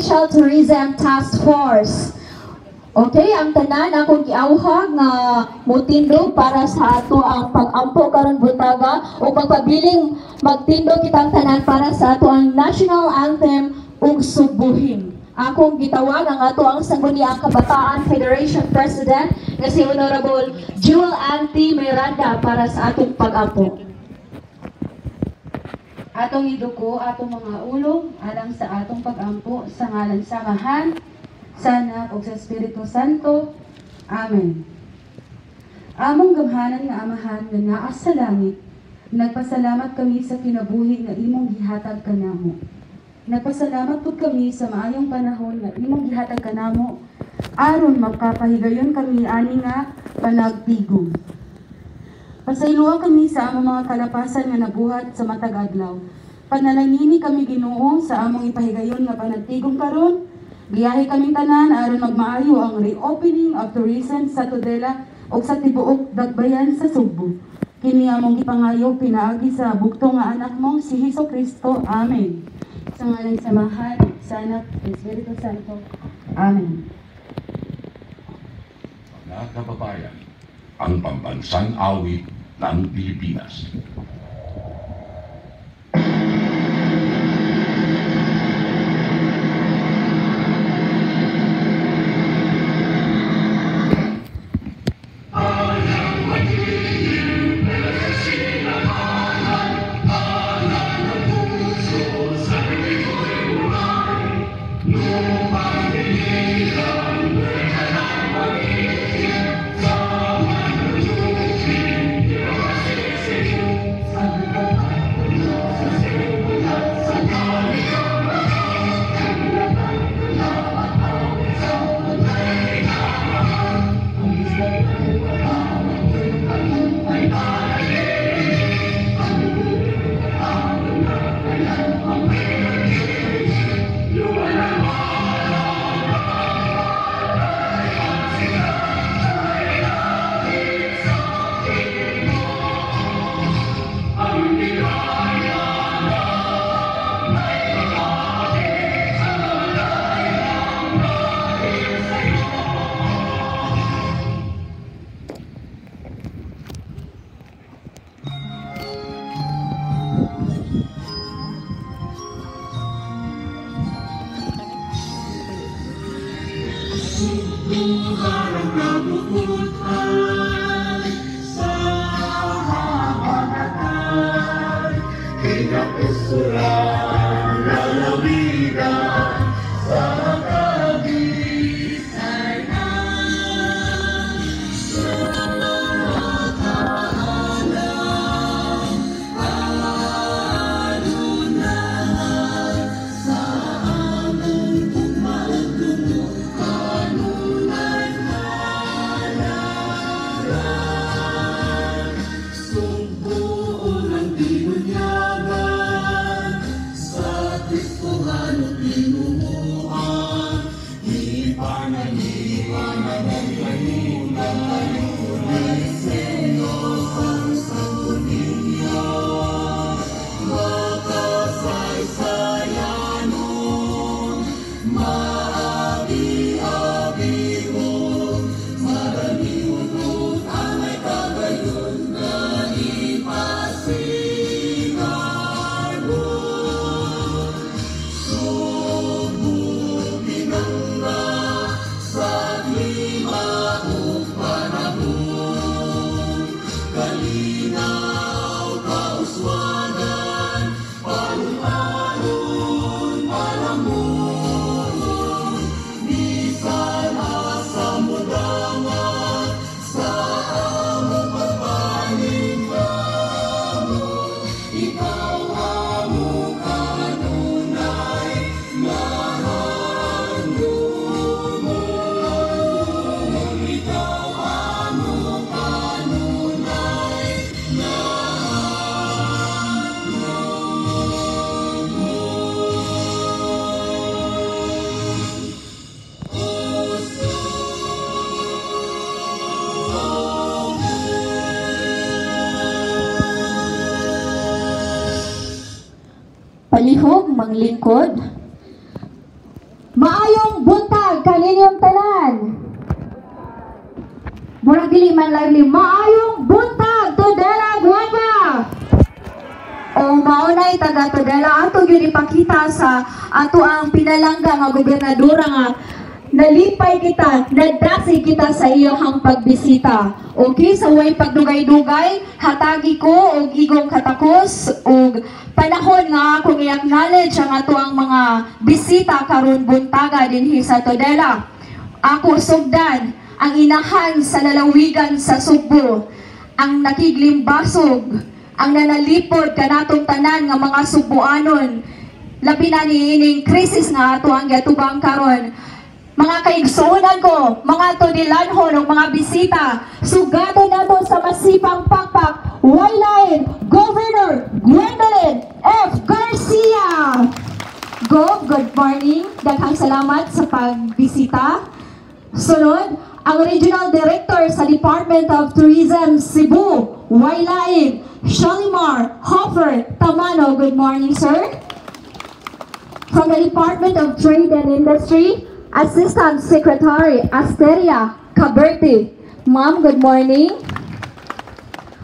Provincial Tourism Task Force. Okay, ang tanan akong giawhag nga mutindo para sa ato ang pag-ampo karon butaga o pagpabiling magtindo kitang tanan para sa ato ang National Anthem ug subuhin. Akong gitawag ang ato ang Sangguniang Kabataan Federation President nga si Honorable Jewel Anti Miranda para sa atong pag-ampo. Atong iduko atong mga ulong alang sa atong pag-ampo sa ngalan sa Amahan, sa Anak ug sa Espiritu Santo. Amen. Among gamhanan nga Amahan nga naa sa langit, nagpasalamat kami sa kinabuhi nga imong gihatag kanamo. Nagpasalamat pud kami sa maayong panahon nga imong gihatag kanamo aron magkapahigayon kami ani nga panagtigom. Pasayloa kami sa among mga kalapasan nga nabuhat sa matag adlaw. Panalangini kami Ginoo sa among ipahigayon nga panagtigom karon. Giyahi kami tanan aron magmaayo ang reopening of tourism sa Tudela ug sa tibuok Dagbayan sa Sugbo. Kini among gipangayo pinaagi sa bugto nga anak mong si Hesukristo. Amen. Sa ngalan sa Mahal, sa Anak, at Espiritu Santo. Amen. Mga kababayan, ang pambansang awit ng Pilipinas. Lupa Palihog, manglingkod. Maayong buntag kaninyong tanan. Murag dili man lively. Maayong buntag Tudela Guaba. O maunay taga Tudela ato gyud ipakita sa ato ang pinalangga nga gobernadora nga nalipay kita, nadasi kita sa iyong pagbisita. Okay, sa way pagdugay-dugay, hatagi ko og igong katakos og panahon nga akong i-acknowledge ang ato ang mga bisita karon buntaga dinhi sa Tudela. Ako sugdan ang inahan sa lalawigan sa Subo, ang nakiglimbasog, ang nanalipod kanatong tanan nga mga Subuanon. Labi na niining krisis nga ato ang giatubang karon. Mga kaigsuunan ko, mga Tudilanhon o mga bisita, sugaton nato sa masipang pakpak, Waylain, Governor Gwendolyn F. Garcia. Good morning. Daghang salamat sa pagbisita. Sunod, ang Regional Director sa Department of Tourism Cebu, Waylain, Shalimar Hoffer Tamano. Good morning, sir. From the Department of Trade and Industry, Assistant Secretary Asteria Caberte. Ma'am, good morning.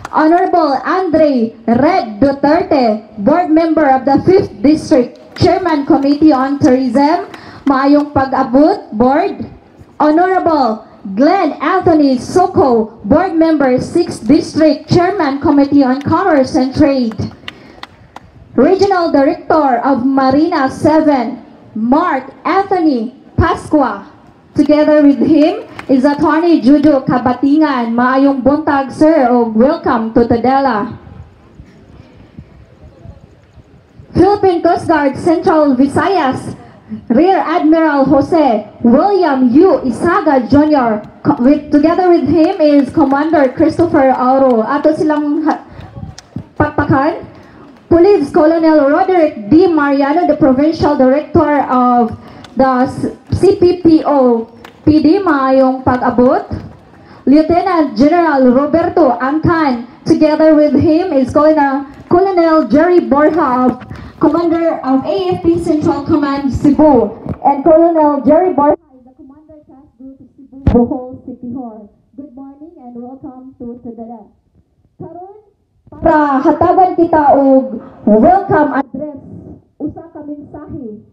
Honorable Andre Red Duterte, Board Member of the 5th District, Chairman Committee on Tourism. Maayong pag-abot, Board. Honorable Glenn Anthony Soko, Board Member 6th District, Chairman Committee on Commerce and Trade. Regional Director of Marina 7, Mark Anthony Pasqua. Together with him is Attorney Judo Kabatingan. Maayong buntag, sir, o welcome to Tudela. Philippine Coast Guard Central Visayas, Rear Admiral Jose William U. Isaga Jr. Together with him is Commander Christopher Auro. Ato silang pakpakan. Police Colonel Roderick D. Mariano, the Provincial Director of the CPPO PD, maayong pag-abot. Lieutenant General Roberto Angkan. Together with him is Colonel Jerry Borja, Commander of AFP Central Command Cebu, and Colonel Jerry Borja is the Commander Task Group Cebu Bohol City Hall. Good morning and welcome to Tudela. Karon, para hatagan kita og welcome address, usa ka mensahe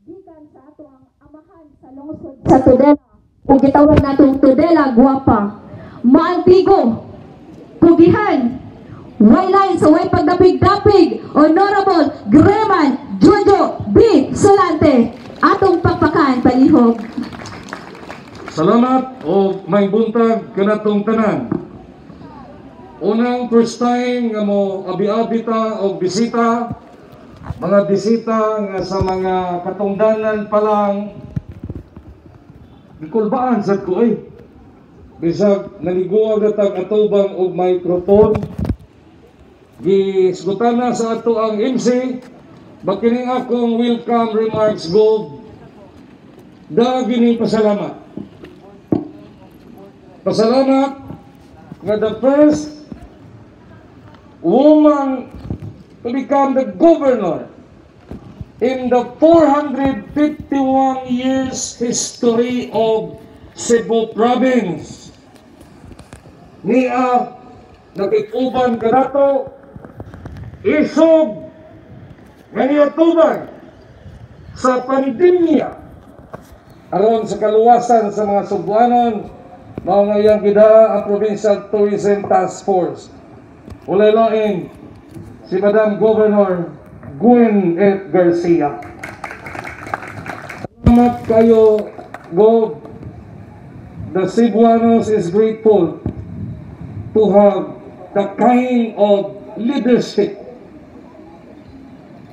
gikan sa ato ang amahan sa lungsod sa Tudela, Kung gitawag natong Tudela Guapa, maantigo, pugihan, waylay sa way pagdapig-dapig, Honorable Greman Jojo B. Solante, atong pakpakan palihog. Salamat o may buntag kanatong tanan. Unang first time nga mo abi-abi ta o bisita, mga bisita nga sa mga katungdanan pa lang, gikulbaan sad ko bisag naliguag na tag atubang og microphone, gisgutan na sa ato ang MC, bakining akong welcome remarks go, dagini pasalamat. Pasalamat nga the first woman to become the governor in the 451 years history of Cebu Province. Niya nakikuban kanato isog nga niyatuban sa pandemya aron sa kaluwasan sa mga Cebuanon. Mao nga iyang gida ang Provincial Tourism Task Force. Ulay lain si Madam Governor Gwen F. Garcia. Salamat kayo, Gov. The Cebuanos is grateful to have the kind of leadership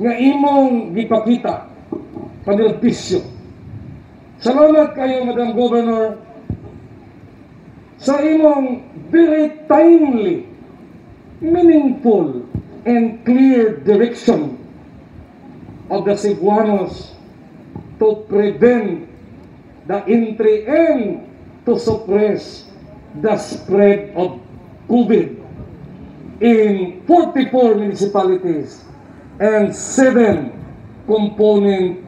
nga imong gipakita pagilpisyo. Salamat kayo, Madam Governor, sa imong very timely, meaningful, and clear direction of the Cebuanos to prevent the entry and to suppress the spread of COVID in 44 municipalities and 7 component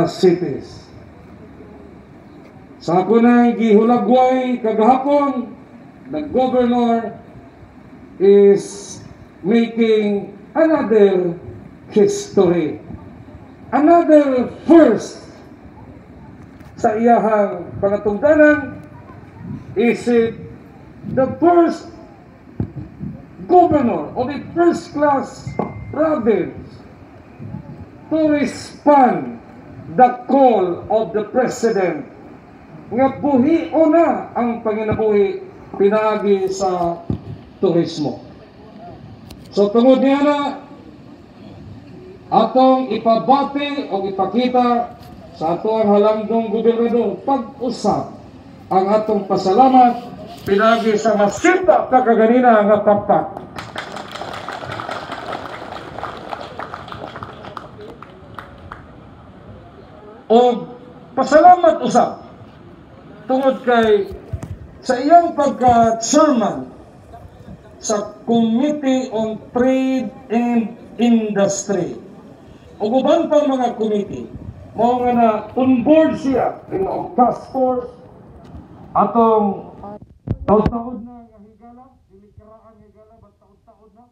cities. Sa ako nang gihulagway kagahapon, the governor is making another history, another first sa iyahang pangatungdanan. Is it the first governor of a first-class province to respond the call of the president nga buhio na ang panginabuhi pinaagi sa turismo. So tungod niya na atong ipabati o ipakita sa ato ang halangdong gobernador pag-usap ang atong pasalamat pinagi sa masita kakaganina nga kaptak. O pasalamat usap tungod kay sa iyang pagka-chairman sa Committee on Trade and Industry o uban pang mga committee mo nga na on board siya in ang task force atong taod-taod na nga higala, dilikaraan higala ba taod-taod na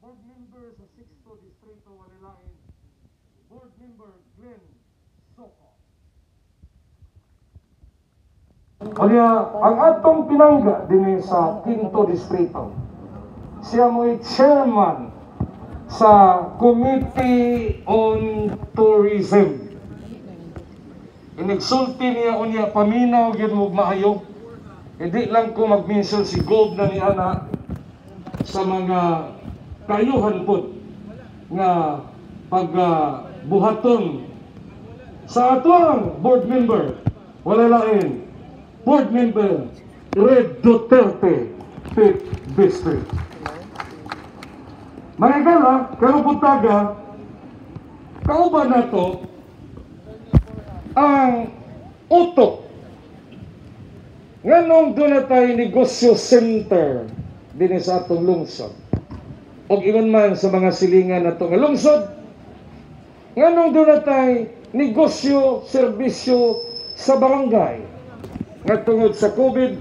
board member sa 6th Distrito Walilain, board member Glenn Soko. Kaya ang atong pinangga din sa 5th Distrito, siya mo'y chairman sa Committee on Tourism. Inigsulti niya unya paminaw gyud mo maayo. Hindi lang ko mag-mention si Gold na ni ana sa mga kayuhan po nga pagbuhaton sa atong board member, wala lain, board member Red Duterte 5th District. Mga gala, karubutaga, kauban na to ang utok nganong doon na tayo negosyo center din sa atong lungsod o ingon man sa mga silingan na itong lungsod, nganong doon na tayo negosyo, serbisyo sa barangay nga tungod sa COVID,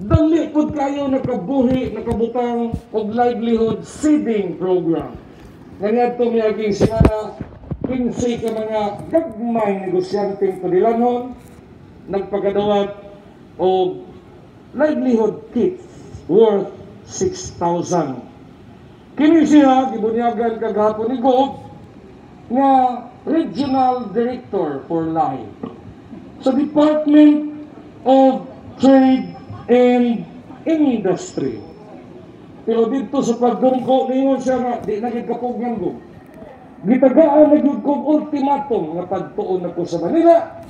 dali po kayo nakabuhi, nakabutang og livelihood seeding program. Ngayon ito miyaging simana, 15 ka mga gagmay negosyanteng padilanon, nagpagadawat o livelihood kit worth 6,000. Kini siya gibunyagan kagahapon ni Gob nga Regional Director for Life sa Department of Trade and Industry. Pero dito sa pagdungko niyo siya nga di nagikapugnan ko. Gitagaan na gyud kog ultimatum nga pagtuon ako sa Manila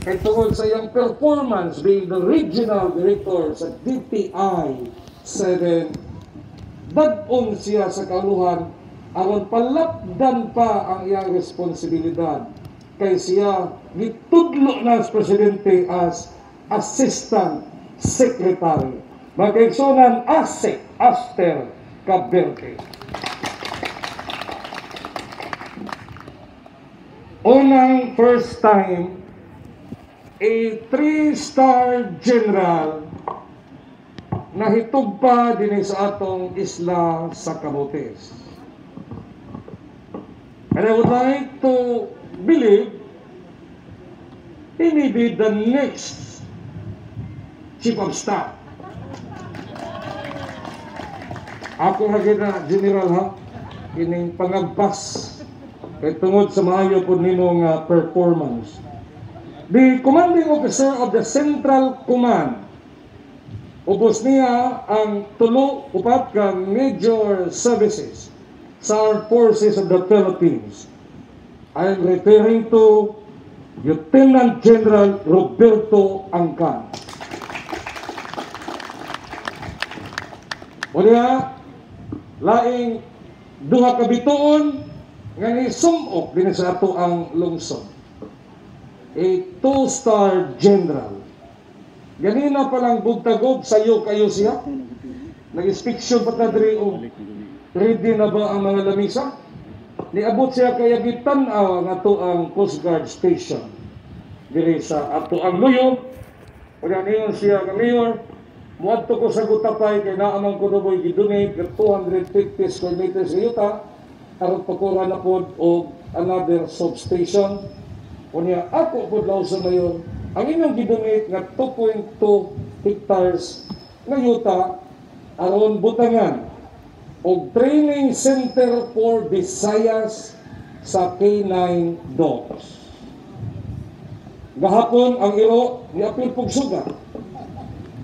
kay tungod sa iyang performance being the Regional Director sa DTI 7. Dad-on siya sa kaluhan aron palapdan pa ang iyang responsibilidad kay siya gitudlo na sa presidente as Assistant Secretary. Magkaigsunan ASEC Aster Caberte. Unang first time a 3-star general nahitog pa din sa atong isla sa Camotes. And I would like to believe he may be the next Chief of Staff. Ako na gina, General ha, kining pangagpas kay tungod sa maayo po nimo nga performance. The commanding officer of the Central Command, ubos niya ang 3-4 ka major services sa Armed Forces of the Philippines. I am referring to Lieutenant General Roberto Angkan. Unya, laing duha ka bituon nga ni sumok din sa ato ang lungsod. A 2-star general. Ganina palang bugtagob sayo kayo siya. Nag-inspection pa ta diri og ready na ba ang mga lamisa? Niabot siya kaya gitan-aw nga to ang Coast Guard Station diri sa ato ang luyo. Unya niyon siya nga mayor. Muadto ko sa Gutapay kay naamang ko naboy gidonate ng 250 square meters sa yuta aron pakuran na pod og another substation. Unya ako pod law sa mayor ang inyong gidonate nga 2.2 hectares nga yuta aron butangan og training center for Visayas sa K9 Dogs. Gahapon ang iro ni apil pugsuga.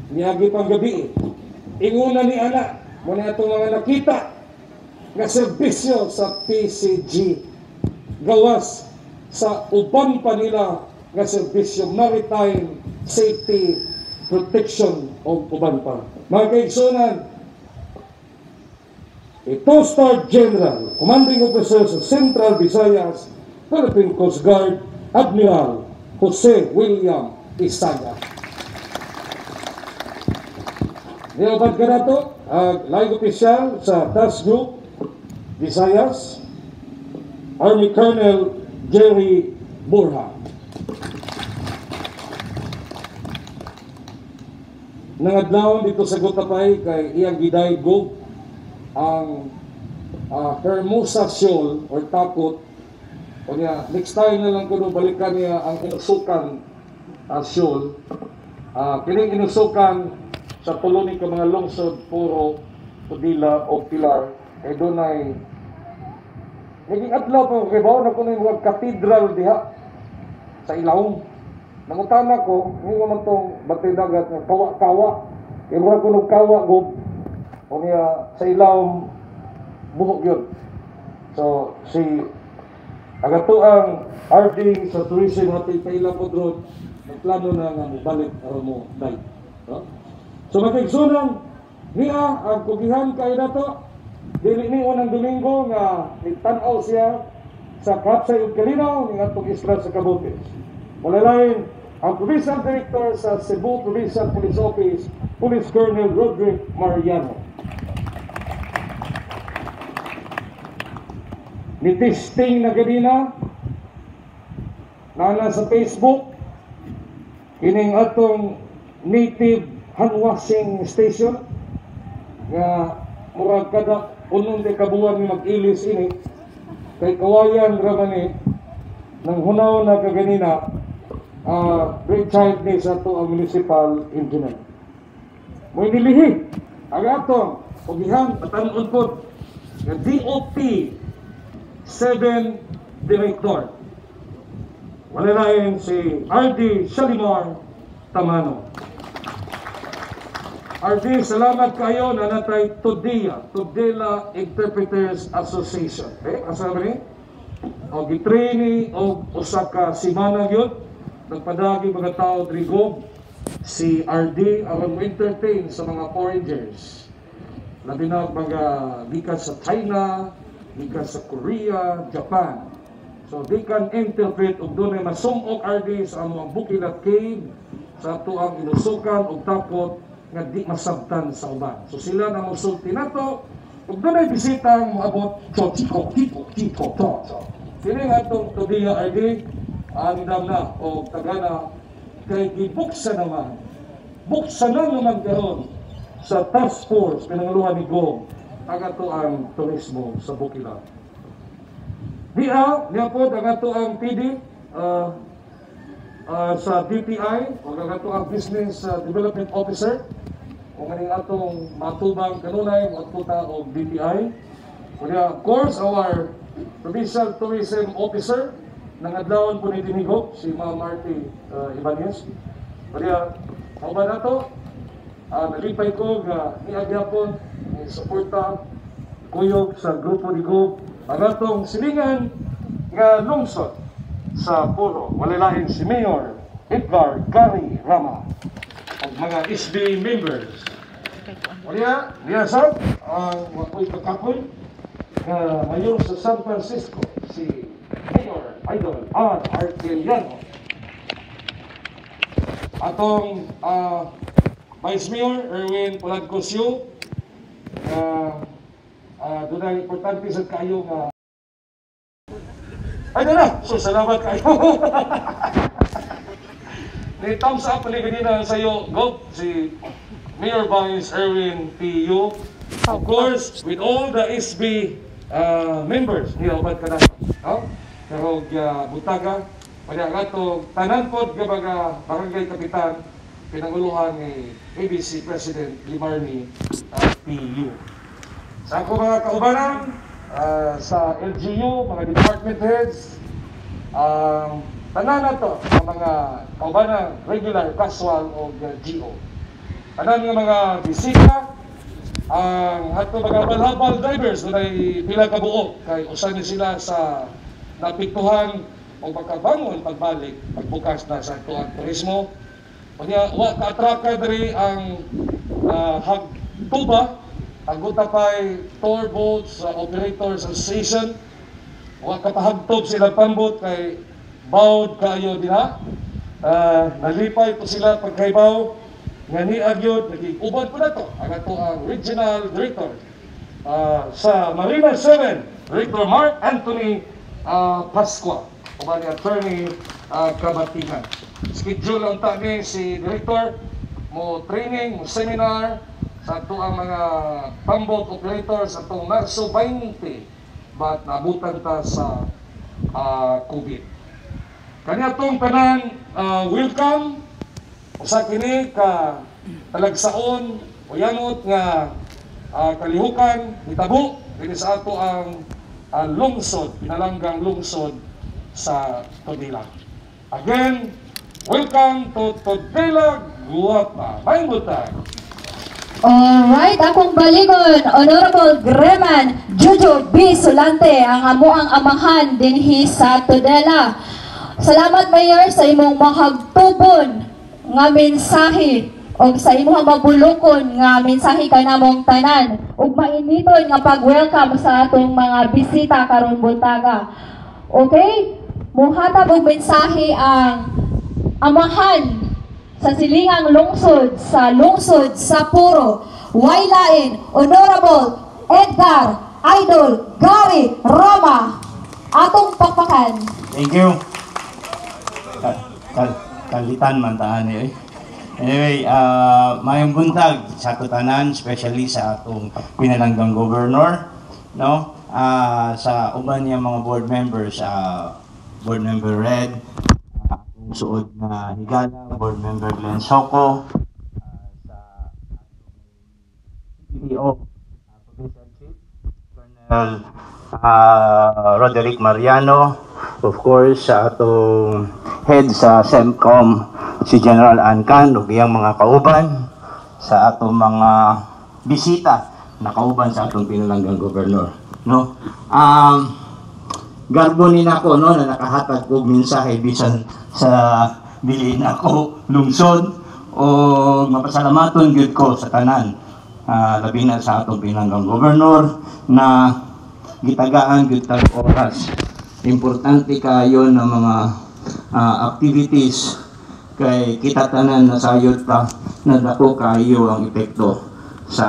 Niyagi pang gabi, inguna ni anak, muna itong mga nakita na serbisyo sa PCG, gawas sa uban pa nila na serbisyo maritime safety protection o uban pa. Mga kaigsunan, a 2-star general, commanding officer sa Central Visayas, Philippine Coast Guard, Admiral Jose William Isaya. Nilabad ka na ito, live official sa Task Group, Visayas, Army Colonel Jerry Burha. Nangadlaw dito sa Gutapay kay iyang gidaygo ang Hermosa Shoal or Takot. O niya, next time na lang kuno balikan niya ang inusukan shoal. Kining inusukan sa tulong ka mga lungsod, Puro, Tudila o Pilar, ay doon ay naging adlaw pa kay baon ako ng mga katedral diha sa Ilaong. Nangutana ko, hindi naman itong batay dagat ng kawa-kawa. Kaya mura ko ng kawa ko, o niya sa Ilaong buhok yun. So, si agato ang RD sa tourism natin sa Ilaong Road, nagplano na nga mabalik aron mo dahil. No? So magkaigsunan niya ang kugihan kayo na to. Dili ni unang Domingo nga nagtanaw siya sa Kapsay ug Kalinaw ng atong isla sa Camotes. Malalain ang Provincial Director sa Cebu Provincial Police Office, Police Colonel Roderick Mariano. Ni-testing na ganina na sa Facebook kining atong native handwashing station nga murag kada unong de kabuan ni mag-ilis ini kay kawayan raman ni nang hunaw na kaganina brainchild ni sa ito ang municipal engineer. May nilihi, ang atong pagihang patanon po ng DOT 7 Director. Wala na si RD Shalimar Tamano. RD, salamat kayo na natay Tudela Interpreters Association. Asa ba ni? O gitraini o Osaka Simana yun. Nagpadagi mga tao Drigo. Si RD ang entertain sa mga foreigners. Labi na mga likas sa China, likas sa Korea, Japan. So they can interpret og doon ay masumok RD sa among Bukilat Cave, sa ato ang inusukan og tapot nga di masabtan sa uban. So sila na musulti nato ug doon ay bisita ang moabot Chochiko tipo to. Kini nga itong Tudela RD ang na o tagana kay gibuksan na naman karon sa task force pinanguluhan ni Gong ang ato ang turismo sa Bukilat. Niya po ang ato ang PD sa DTI o ang ato ang Business Development Officer o ngayon atong matubang kanunay o tuta o DTI. Of course, our Provincial Tourism Officer ng adlawon po ni Dinigo, si Ma'am Marty Ibanez. Kaya, ako ba na ito? Nalipay ko niagyapon, suporta, kuyog sa grupo ni Go, ang atong silingan nga lungsod sa Puro. Walilain si Mayor Edgar Gary Rama at mga SB members. Niya sa ang wakoy pagkakoy na mayor sa San Francisco, si Mayor Idol R. Arteliano. Atong Vice Mayor Erwin Poladcosio, doon ang importante sa kayo nga ay na! So salamat kayo! Ni thumbs up ulit kanina sa iyo, Gov, si Mayor Vice Erwin P.U. Of course, with all the SB members, nilabad ka na. Pero butaga, kaya nga ito, tanan po mga barangay kapitan, pinanguluhan ni ABC President Limarni P.U. Sa ako mga kaubanan, sa LGU, mga department heads, tanan na ito, mga kaubanan, regular, casual o GO. Tanan nga mga bisita, ang ato mga balhabal drivers na pila kabuo, kay usan sila sa napiktuhan o pagkabangon, pagbalik, pagbukas na sa ito ang turismo. Kanya, ka-atraka dari ang hagtuba, ang gutapay tour boats, operators association, kapahagtob sila pambot kay bawd kayo diha. Nalipay po sila pagkaibaw, nga ni Agyod, nag-ubad po na ito, ang ito ang regional director sa Marina 7, Director Mark Anthony Pasqua, o ba ni Attorney Kabatigan. Schedule ang tani si Director, mo training, mo seminar, sa ito ang mga pambot operators sa itong Marso 20, but nabutan ta sa COVID. Kanya itong tanan, welcome, sa kini ka talagsaon o yanot nga kalihukan, itabo, kini sa ato ang lungsod, pinalanggang lungsod sa Tudela. Again, welcome to Tudela, Guapa. May butang. Alright, akong baligon, Honorable Greman Jojo B. Sulante, ang amuang amahan dinhi sa Tudela. Salamat, Mayor, sa imong mahagtubon nga mensahe o sa imong mabulukon nga mensahe kanamong tanan ug mainiton nga pag-welcome sa atong mga bisita karon buntaga. Okay? Muhatag og mensahe ang amahan sa silingang lungsod sa Puro, waylain Honorable Edgar Idol Gary Rama. Atong pakpakan. Thank you. Kalitan man taan eh. Anyway, mayong buntag sa kutanan, especially sa atong pinalanggang governor, no? Sa uban niya mga board members, board member Red, suod na higala, Board Member Glenn Soco, sa CEO, Provincial Chief, Colonel Roderick Mariano, of course, sa atong head sa SEMCOM, si General Ancan, ug iyang mga kauban, sa atong mga bisita na kauban sa atong pinalanggang gobernador, no? Garbo ni nako, no, na nakahatag og mensahe bisan sa dili nako lungsod, o mapasalamaton gyud ko sa tanan, labi na sa atong pinalanggang gobernador na gitagaan gyud tag oras. Importante kayo na mga activities kay kita tanan na sayod ta na dako kayo ang epekto sa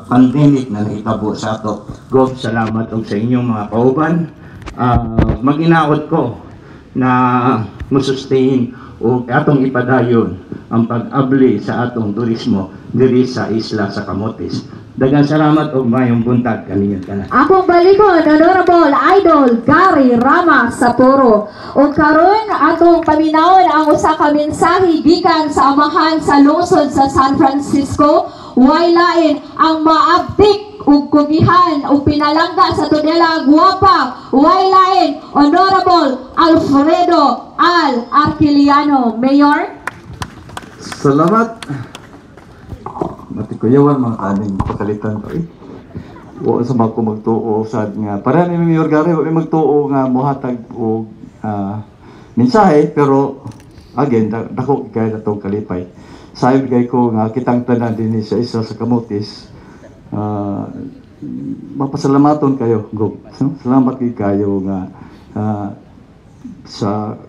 pandemic na nahitabo sa ato. Gob, salamat og sa inyong mga kauban. Mag-inaot ko na musustain o atong ipadayon ang pag-abli sa atong turismo diri sa isla sa Camotes. Daghang salamat og mayong buntag kaninyo tanan. Akong balikon, Honorable Idol Gary Rama Saporo. O karon atong paminawon ang usa ka mensahe gikan sa amahan sa lungsod sa San Francisco, waylain ang maabtik ug kugihan ug pinalangga sa tudela guwapa, waylain Honorable Alfredo Al Arquiliano, Mayor. Salamat. Matikuyawan mga kaning pakalitan ko o sa mga magtuo sad nga para ni Mayor Gary wa magtuo nga mohatag og mensahe, pero again dako kay natong kalipay sayod kay ko nga kitang tanan dinhi sa isa sa Camotes. Mapasalamaton kayo, Gob. Salamat kayo nga sa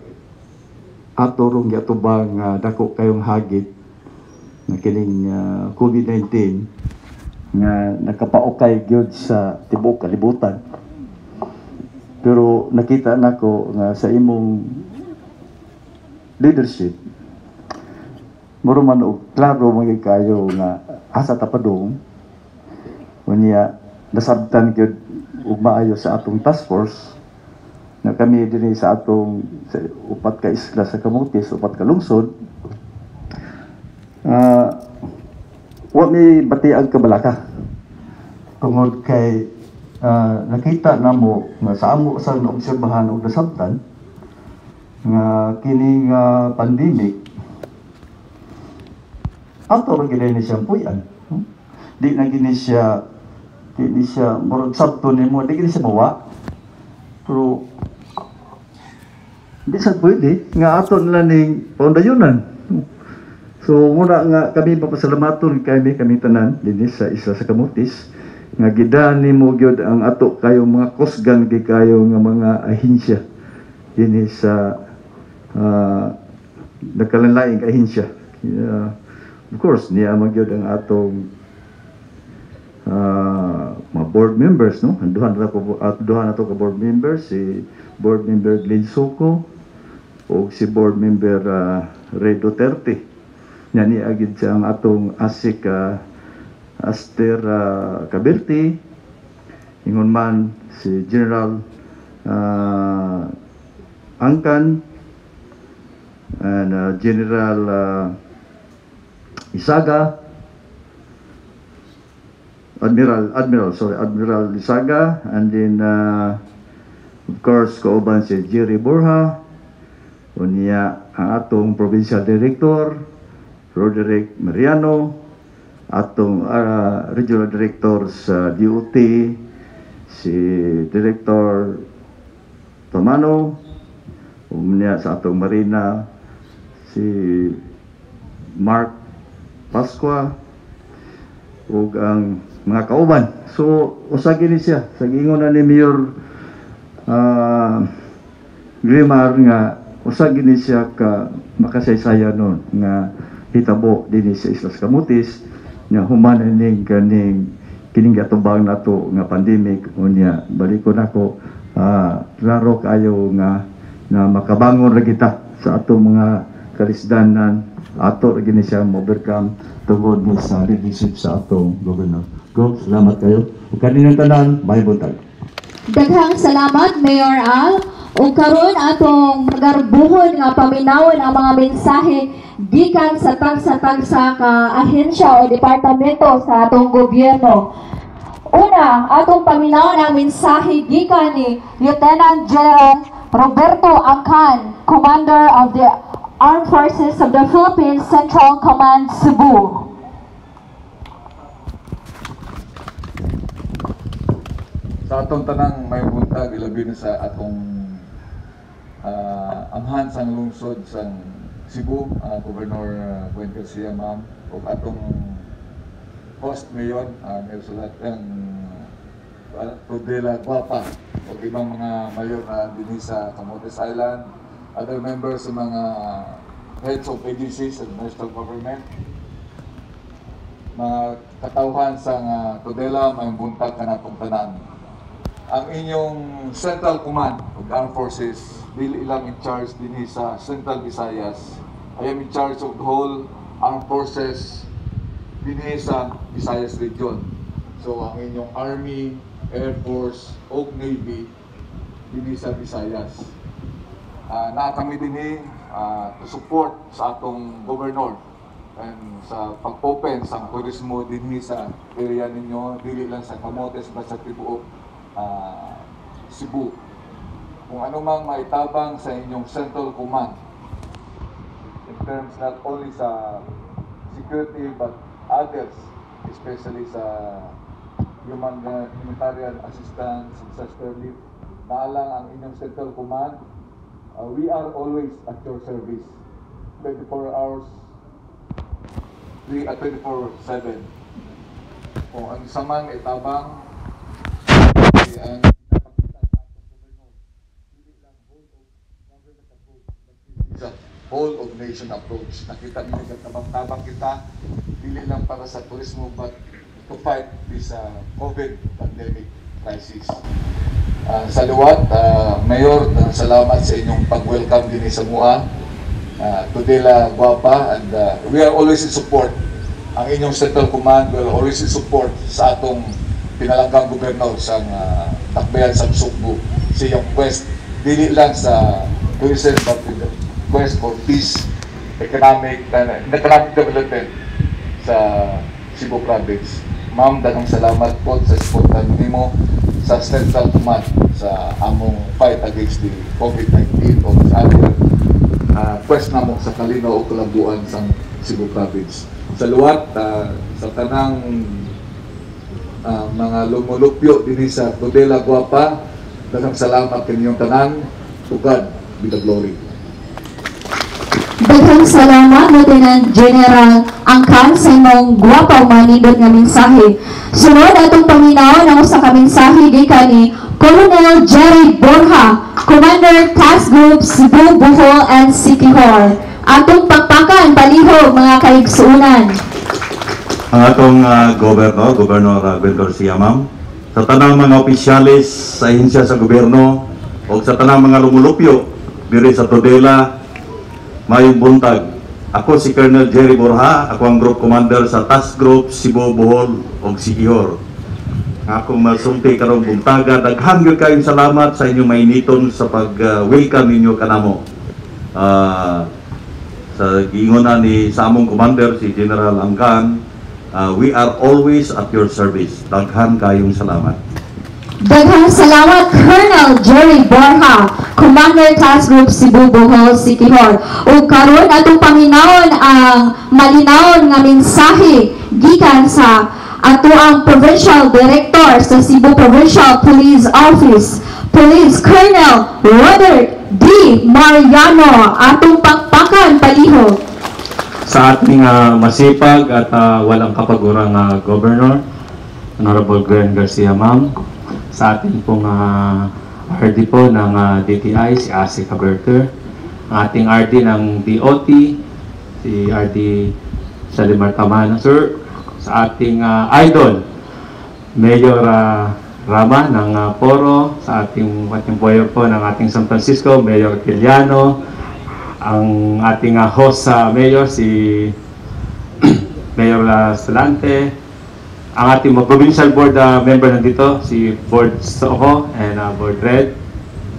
atorong yatubang dako kayong hagit na kining COVID-19 nga nakapaukay gyud sa tibuok kalibutan. Pero nakita nako nga sa imong leadership muro man og klaro mga kayo nga asa tapadong unya nasabtan gyud ug maayo sa atong task force na kami dinhi sa atong upat ka isla sa Camotes, upat ka lungsod. Wa mi batiag kabalaka tungod kay nakita namo nga sa amo sa naobserbahan og nasabtan nga kining pandemic ato ra gid ni siya puyan. Di na gini siya murag sabto nimo, di gini siya mawa. Pero di sa pwede nga ato nila ning paundayonan. So muna nga kami papasalamaton kami tanan dinhi sa isa sa Camotes nga gidaan nimo gyud ang ato kayo mga kusgan kay kayo nga mga ahensya dinhi sa nakalanlaing ahensya. Of course niya magyud ang atong mga board members, no? Duha na to ka board members, si board member Glenn Soco o si board member Ray Duterte. Yan agid siya ang atong asik Aster Caberte, ingon man si General Ancan and General Isaga, Admiral Isaga, and then of course kauban si Jerry Borja, unya ang atong Provincial Director Roderick Mariano, atong Regional Director sa DOT si Director Tomano, unya sa atong Marina si Mark Pasqua, ug ang mga kauban. So usagi ni siya sa gingon na ni Mayor Grimar nga usagi ni siya ka makasaysaya nun nga hitabo dinhi sa Islas Camotes nga human ning kining gatubang nato nga pandemic. Unya balikon nako klaro kayo nga makabangon ra kita sa atong mga kalisdanan ato ra gini siya mo-overcome tungod ni sa leadership sa atong gobernador. Go, salamat kayo. Ug kanilang tanan, may buntag. Daghang salamat, Mayor Al. Ug karon atong magarbuhon nga paminawon ang mga mensahe gikan sa tagsa-tagsa ka ahensya o departamento sa atong gobyerno. Una, atong paminawon ang mensahe gikan ni Lieutenant General Roberto Angkan, Commander of the Armed Forces of the Philippines Central Command, Cebu. Sa atong tanang may buntag ilabi na sa atong amhan sang lungsod sang Cebu, Governor Gwen Garcia, ma'am, o atong host ngayon, meron sa lahat ng Rodela Guapa o ibang mga mayor na din sa Camotes Island, other members sa mga heads of agencies and national government, mga katauhan sa Rodela, may buntag ka na itong tanan. Ang inyong Central Command of the Armed Forces, dili ilang in charge din sa Central Visayas. I am in charge of the whole Armed Forces din sa Visayas Region. So ang inyong Army, Air Force, o Navy din sa Visayas. Na kami din to support sa atong Governor and sa pag-open sa turismo din sa area ninyo, dili lang sa Camotes, basta sa tibuok Cebu. Kung ano mang maitabang sa inyong Central Command in terms not only sa security but others, especially sa humanitarian assistance, disaster relief, naalang ang inyong Central Command, we are always at your service 24 hours 24/7. Kung ang isa man itabang ang pinapakita sa atong gobyerno, hindi lang whole of nation approach. Nakita niyo nagtabang-tabang kita, dili lang para sa turismo but to fight this COVID pandemic crisis. Sa luwat, Mayor, salamat sa inyong pag-welcome din sa MUA, Rodela Guapa, and we are always in support. Ang inyong Central Command will always in support sa atong pinalanggang gobyerno sa takbayan sa Cebu. Sa iyong quest, dili lang sa tourism but in the quest for peace, economic development sa Cebu Province. Ma'am, daghang salamat po sa suporta nimo sa Central Command sa among fight against the COVID-19 o sa ating quest namo sa kalinaw o kalabuan sa Cebu Province. Sa luwat, sa tanang mga lumulupyo din sa Rodela Guapa, daghang salamat kaninyong tanan. To God be the glory. Daghang salamat, Lieutenant General Angkan, sa imong guwapaw manindot nga mensahe. Sunod atong paminawon ang usa ka mensahe gikan ni Colonel Jerry Borja, Commander Task Group Cebu, Bohol, and Siquijor. Atong pagpakan palihog mga kaigsuunan. Ang atong Governor Gwen Garcia, ma'am, sa tanang mga opisyalis sa ahensya sa gobyerno o sa tanang mga lumulupyo diri sa Rodela, mayong buntag. Ako si Colonel Jerry Borja, ako ang Group Commander sa Task Group Cebu, Bohol o Siquijor. Akong masumti karong buntaga, daghang gyud kayong salamat sa inyong mainiton sa pag-welcome ninyo kanamo. Sa giingonan ni sa among Commander si General Angkan, we are always at your service. Daghang kayong salamat. Daghang salamat, Colonel Jerry Borja, Commander Task Group Cebu, Bohol, Siquijor. Ug karon atong paminawon ang malinawon nga mensahe gikan sa ato ang Provincial Director sa Cebu Provincial Police Office, Police Colonel Robert D. Mariano. Atong pakpakan palihog. Sa ating masipag at walang kapagurang Governor, Honorable Gwen Garcia, ma'am, sa ating pong RD po ng DTI, si Asi Caberter, ang ating RD ng DOT, si RD Salimar Tamana, sir, sa ating idol, Mayor Rama ng Poro, sa ating mayor po ng ating San Francisco, Mayor Quiliano, ang ating host sa Mayor, si Mayor Salante, ang ating provincial board member nandito, si Board Soho and Board Red,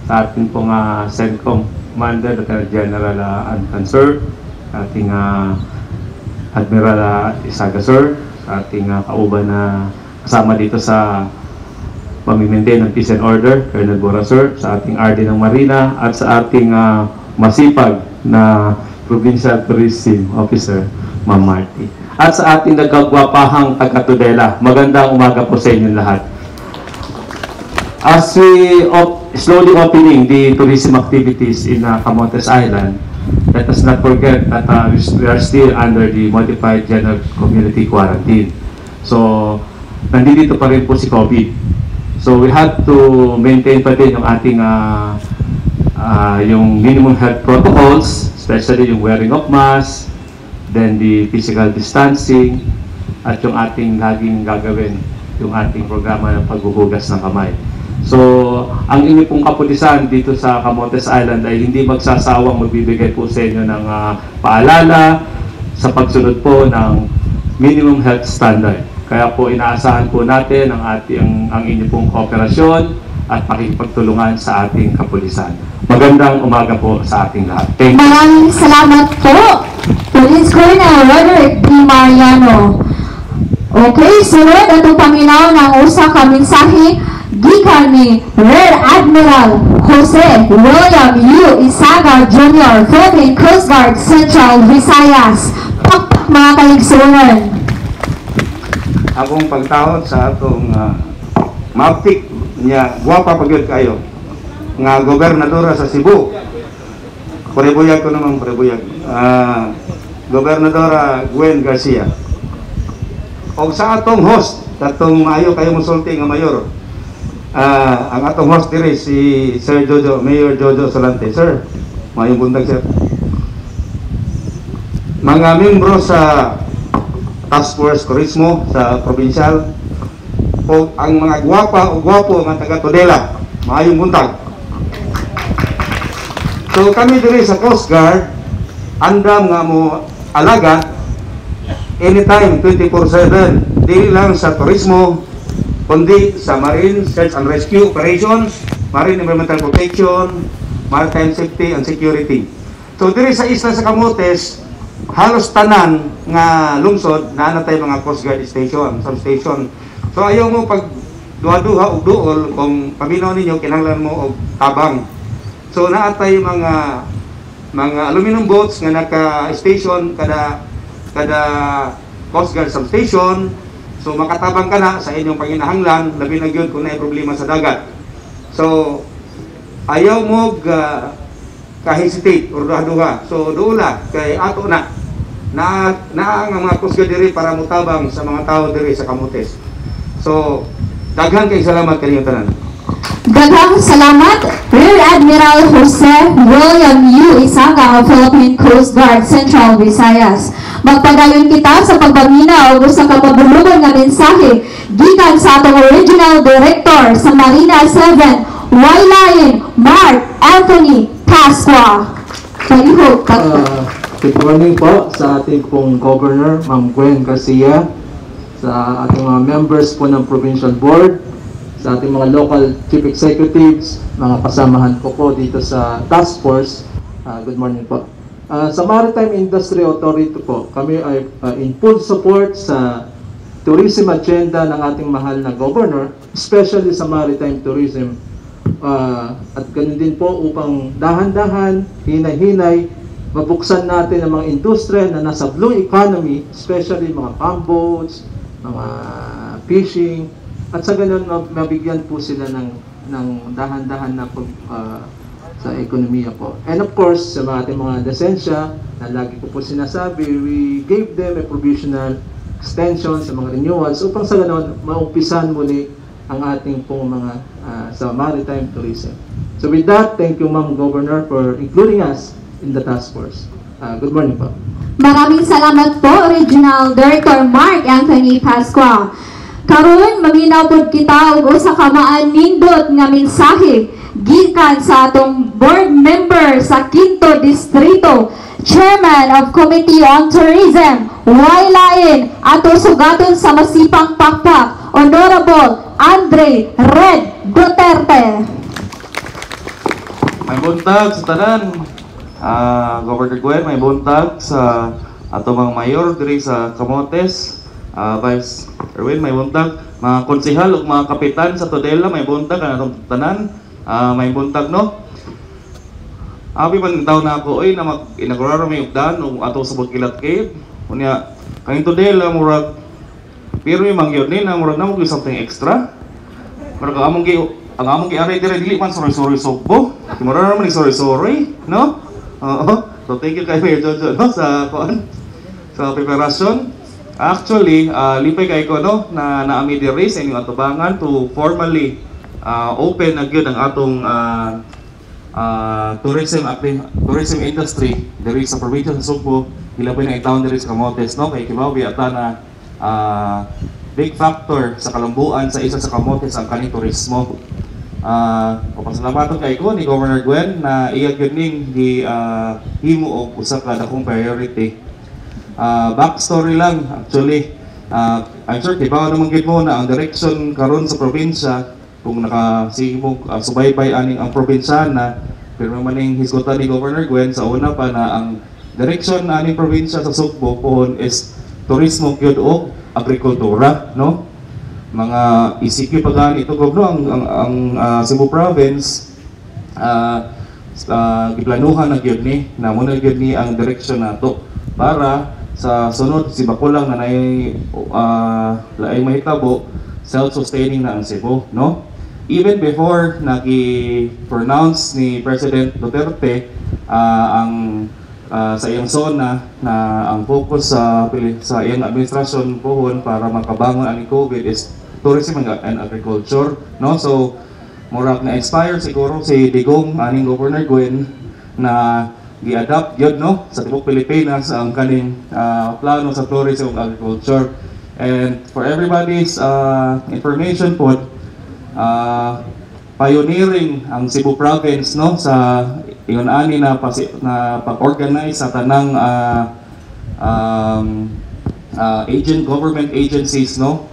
sa ating pong CENTCOM Commander, Lieutenant General Anton Sir, ating Admiral Isaga Sir, sa ating kauban na kasama dito sa pamimimaintain ng peace and order, Colonel Bora Sir, sa ating RD ng Marina, at sa ating masipag na Provincial Tourism Officer, Ma'am Marty. At sa ating nagkagwapahang taga-Tudela, magandang umaga po sa inyo lahat. As we slowly opening the tourism activities in Camotes Island, let us not forget that we are still under the modified general community quarantine. So, nandito pa rin po si COVID. So, we have to maintain pa din yung ating yung minimum health protocols, especially yung wearing of mask, then the physical distancing, at yung ating laging gagawin, yung ating programa ng paghuhugas ng kamay. So, ang inyo pong kapulisan dito sa Camotes Island ay hindi magsasawang magbibigay po sa inyo ng paalala sa pagsunod po ng minimum health standard. Kaya po inaasahan po natin ang inyo pong kooperasyon at pakikipagtulungan sa ating kapulisan. Magandang umaga po sa ating lahat. Thank you. Maraming salamat po, Police Colonel Roderick D. Mariano. Okay, sunod atong paminaw ng usa ka mensahe gikan ni Rear Admiral Jose William U. Isaga Jr., Philippine Coast Guard Central Visayas. Pakpak mga kaigsunan. Akong pagtawad sa atong maptik niya, guwapa pagyod kayo nga gobernadora sa Cebu. Parebuyag ko naman, parebuyag. Gobernadora Gwen Garcia. O sa atong host, atong maayo kayo musulti nga mayor. Ang atong host diri si Sir Jojo, Mayor Jojo Solante. Sir, maayong buntag sir. Mga membro sa Task Force Turismo sa provincial o ang mga gwapa o gwapo nga taga Tudela, maayong buntag. So kami diri sa Coast Guard andam nga mo alaga anytime 24/7, dili lang sa turismo kundi sa Marine Search and Rescue Operations, Marine Environmental Protection, Maritime Safety and Security. So diri sa isla sa Camotes, halos tanan nga lungsod na natay mga Coast Guard station, substation. So ayaw mo pag duha-duha og duol kung paminaw ninyo kinahanglan mo og tabang. So naatay mga aluminum boats nga naka-station kada Coast Guard substation. So makatabang ka na sa inyong panginahanglan, labi na gyud kung naay problema sa dagat. So ayaw mo ka-hesitate or duha-duha. So duula kay ato na ang mga Coast Guard diri para mutabang sa mga tao diri sa Camotes. So daghan kay salamat kaniyo tanan. Daghang salamat, Rear Admiral Jose William U. Isaga of Philippine Coast Guard Central Visayas. Magpadayon kita sa pagpaminaw o sa kapabulugan nga mensahe gikan sa atong Original Director sa Marina 7, Waylain Mark Anthony Pasqua. Palihog. Good morning po sa ating pong Governor, Ma'am Gwen Garcia, sa ating mga members po ng Provincial Board, sa ating mga local chief executives, mga kasamahan ko po dito sa task force. Good morning po. Sa Maritime Industry Authority po, kami ay in full support sa tourism agenda ng ating mahal na governor, especially sa maritime tourism. At ganun din po upang dahan-dahan, hinay-hinay, mabuksan natin ang mga industriya na nasa blue economy, especially mga pump boats, mga fishing, at sa ganun mabigyan po sila ng dahan-dahan na sa ekonomiya po. And of course, sa ating mga desensya, na lagi ko po sinasabi, we gave them a provisional extension sa mga renewals upang sa ganun maumpisan muli ang ating pong mga sa maritime tourism. So with that, thank you Ma'am Governor for including us in the task force. Good morning po. Maraming salamat po, Regional Director Mark Anthony Pasqua. Karon maminaw pod kita og usa ka maanindot nga mensahe gikan sa atong board member sa 5th Distrito, Chairman of Committee on Tourism, Waylain, ato sugaton sa masipang pakpak, Honorable Andre Red Duterte. May buntag sa tanan. Governor Gwen, may buntag sa ato mga mayor diri sa Camotes. Vice Erwin, may buntag. Mga konsehal ug mga kapitan sa Tudela, may buntag ang atong tanan. May buntag no. Abi man taw na ako oy na mag-inaugurar may ugdan ug ato sa Bukilak Cave. Unya kay Tudela murag pero yung mangyod ni na murag na mo something extra. Murag ang among gi-aray dire dili man sorry sugbo. Murag naman ni sorry, no? Oo. So thank you kay Mayor Jojo no sa kuan sa preparasyon. Actually, lipay kay ko no na naami dire sa inyong atubangan to formally open na gyud ang atong tourism industry diri sa probinsya sa Sugbo. Hilabay na itaon diri sa Camotes no kay kibawi ata na big factor sa kalambuan sa isa sa Camotes ang kaning turismo. Papasalamatan kay ko ni Governor Gwen na iya gyud ning himo og usa ka dakong priority. Backstory lang actually. I'm sure kibaw naman gid mo na ang direction karon sa probinsya kung nakasimog subaybay aning ang probinsyana pero maning hisgutan ni Governor Gwen sa una pa na ang direction aning probinsya sa Sugbo pohon is turismo gyud og agrikultura no mga ECQ pagani ito gobno ang Cebu province giplanuhan na gyud ni na muna gyud ni ang direction nato para sa sunod si Bakulang na laay mahitabo self-sustaining na ang Cebu no even before nagi-pronounce ni President Duterte ang sa iyang zona na ang focus sa iyang administrasyon pohon para makabangon ang COVID is tourism and agriculture no so murag na inspire siguro si Digong aning Governor Gwen na gi-adapt yun no sa tibok Pilipinas ang kaning plano sa tourism and agriculture. And for everybody's information po, pioneering ang Cebu province no sa ingon ani na pag-organize sa tanang government agencies no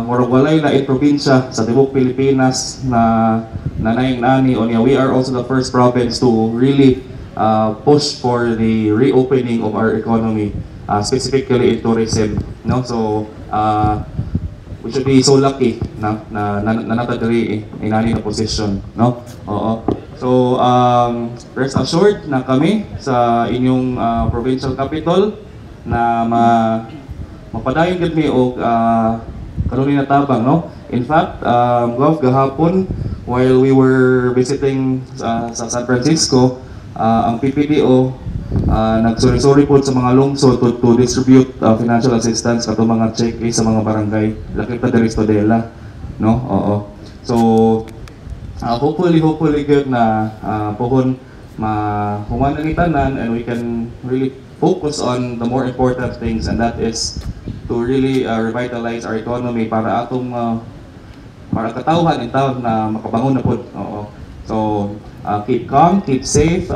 murag walay na probinsya sa tibok Pilipinas na nanayong ani onya we are also the first province to really push for the reopening of our economy specifically in tourism no so we should be so lucky na natadiri in any position no oo so rest assured na kami sa inyong provincial capital na mapadayon gid mi og kanunay na tabang no in fact gahapon while we were visiting sa San Francisco ang PPDO nagsuri-suri po sa mga lungsod to distribute financial assistance kato mga check sa mga barangay lakip ta diri sa Tudela no oo so hopefully good na pohon mahuman ang itanan and we can really focus on the more important things and that is to really revitalize our economy para atong para katawhan in town na makabangon na po oo so keep calm, keep safe,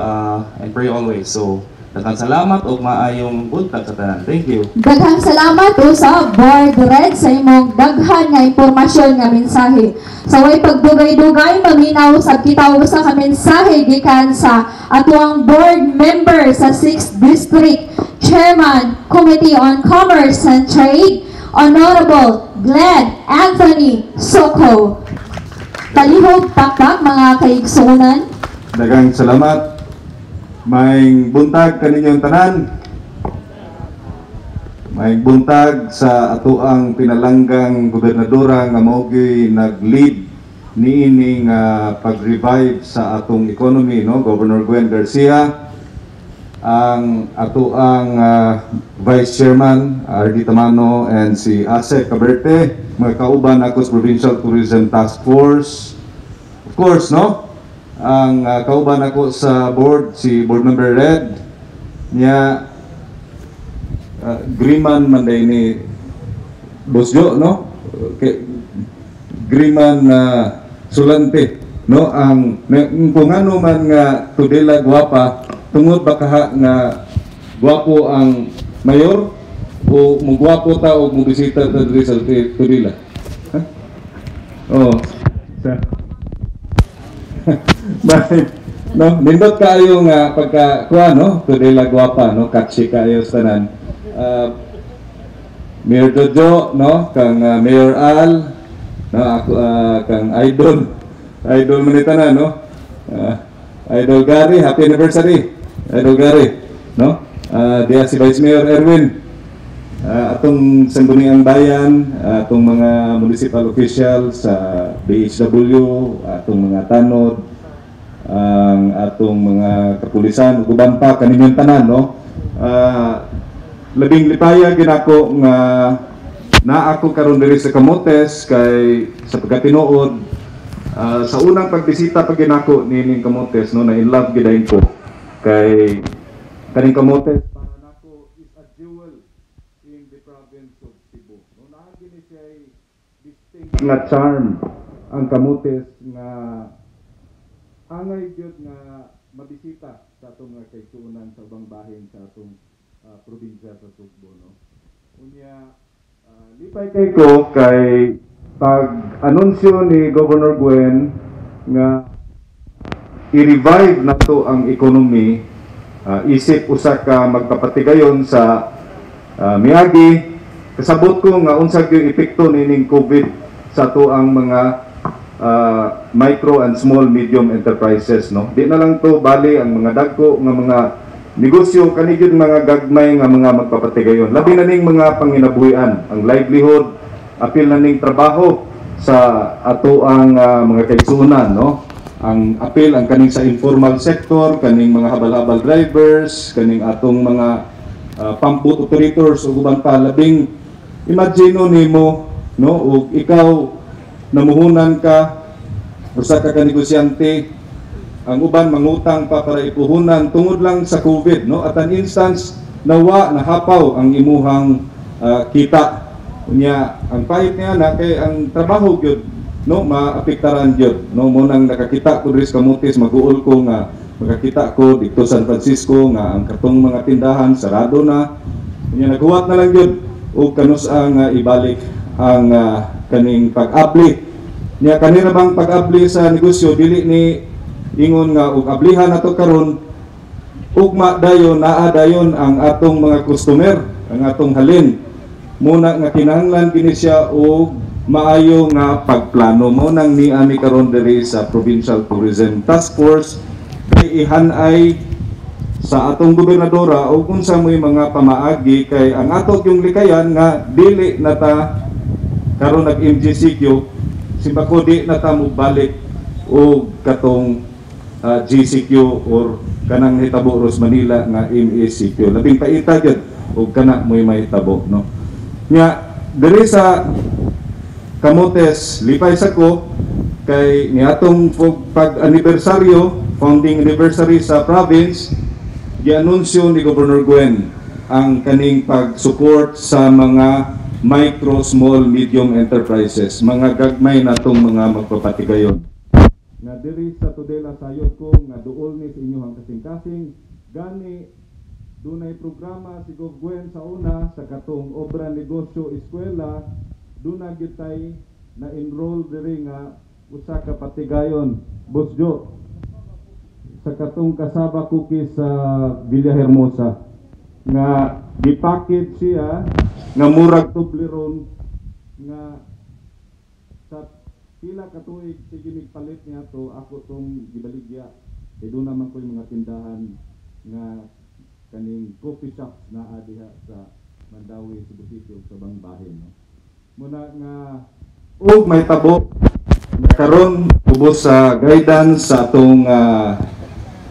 and pray always. So, daghang salamat o maayong buntag sa tanan. Thank you. Daghang salamat o sa Board Red sa imong daghan nga impormasyon nga mensahe. Sa way pagdugay-dugay, maminaw sa kita usa ka mensahe gikan sa atuang board member sa 6th District, Chairman, Committee on Commerce and Trade, Honorable Glenn Anthony Soco. Talihog pakpak mga kaigsunan. Daghang salamat. Maayong buntag kaninyong tanan. Maayong buntag sa atuang pinalanggang gobernadora nga mao'y nag-lead niining pag-revive sa atong economy no Governor Gwen Garcia, ang atuang Vice Chairman R.D. Tamano and si Ase Caberte, mga kauban ako sa Provincial Tourism Task Force. Of course, no? Ang kauban ako sa board, si Board Member Red, niya Griman manday ni Bosjo, no? Griman Sulante, no? Ang kung ano man nga Tudela guwapa, tungod baka nga guwapo ang mayor o mugwapo ta o mubisita ta diri sa Tudela. Oh. No, nindot kayo nga pagka kuha no, today la guwapa no, catchy kayo sa tanan. Mayor Jojo no, kang Mayor Al no, ako kang idol man tanan no. Idol Gary, happy anniversary. Idol Gary no. Dia si Vice Mayor Erwin. Atong sangguniang bayan, atong mga municipal officials sa BHW, atong mga tanod, ang atong mga kapulisan ug uban pa kaninyong tanan no. Labing lipaya ginako nga na ako karon diri sa Camotes kay sa pagkatinuod sa unang pagbisita pag ginako nining Camotes no, na in love gidayon ko kay kaning Camotes para nako is a jewel in the province of Cebu no. Naa gini siya distinct nga charm ang Camotes nga angay gyud nga mabisita sa atong mga kaigsuonan sa ubang bahin sa atong probinsya sa Sugbo no. Unya lipay kay ko kay pag anunsyo ni Governor Gwen nga i-revive nato ang economy, isip usa ka magpapatigayon sa miagi, kasabot ko nga unsa gyud epekto nining COVID sa ato ang mga micro and small medium enterprises no. Di na lang to bali ang mga dagko nga mga negosyo kani gyud mga gagmay nga mga magpapatigayon. Labi na ning mga panginabuhian, ang livelihood, apil na ning trabaho sa ato ang mga kaigsuonan no. Ang apil ang kaning sa informal sector, kaning mga habal-habal drivers, kaning atong mga pump operators ug uban pa. Labing imagine nimo no, ug ikaw namuhunan ka, usa ka negosyante, ang uban mangutang pa para ipuhunan tungod lang sa COVID no. At an instance nawa nahapaw ang imuhang kita. Unya ang pahit niya na kay ang trabaho gyud no maapektaran gyud no. Munang nakakita ko diri sa Camotes, mag-uol ko nga makakita ko dito San Francisco nga ang katong mga tindahan sarado na. Unya naghuwat na lang gyud og kanus-a nga ibalik ang kaning pag-abli niya. Kanina bang pag-abli sa negosyo dili ni ingon nga og ablihan nato karon, ugma dayon naa dayon ang atong mga customer, ang atong halin. Muna nga kinahanglan kini siya og maayo nga pagplano. Mo nang ni ani karon diri sa Provincial Tourism Task Force kay ihanay sa atong gobernadora og unsa moy mga pamaagi kay ang ato yung likayan nga dili nata karon nag-MGCQ simbako di nata mo balik og katong GCQ or kanang hitabo Ros Manila nga MECQ. Labing paita gyud og kana moy mahitabo no. Nya diri sa Camotes lipay sa ko kay niatong pag-anibersaryo, founding anniversary sa province, gianunsyo ni Governor Gwen ang kaning pag-support sa mga micro, small, medium enterprises, mga gagmay natong mga magpapatigayon. Nga diri sa Tudela sayod ko nga duol ni sa inyong kasing-kasing gani dunay programa si Gov Gwen sa una sa katong obra negosyo eskwela, duna gitay na enroll diri nga usa ka patigayon Bosjo sa katong kasaba cookies sa Villa Hermosa nga gipakit siya nga murag Toblerone nga sa pila ka tuig sige nigpalit niya to ako tong gibaligya kay doon naman ko yung mga tindahan nga kaning coffee shops na diha sa Mandawi, Cebu City ug sa Bangbahin no. Muna nga og may tabo karon ubos sa guidance sa atong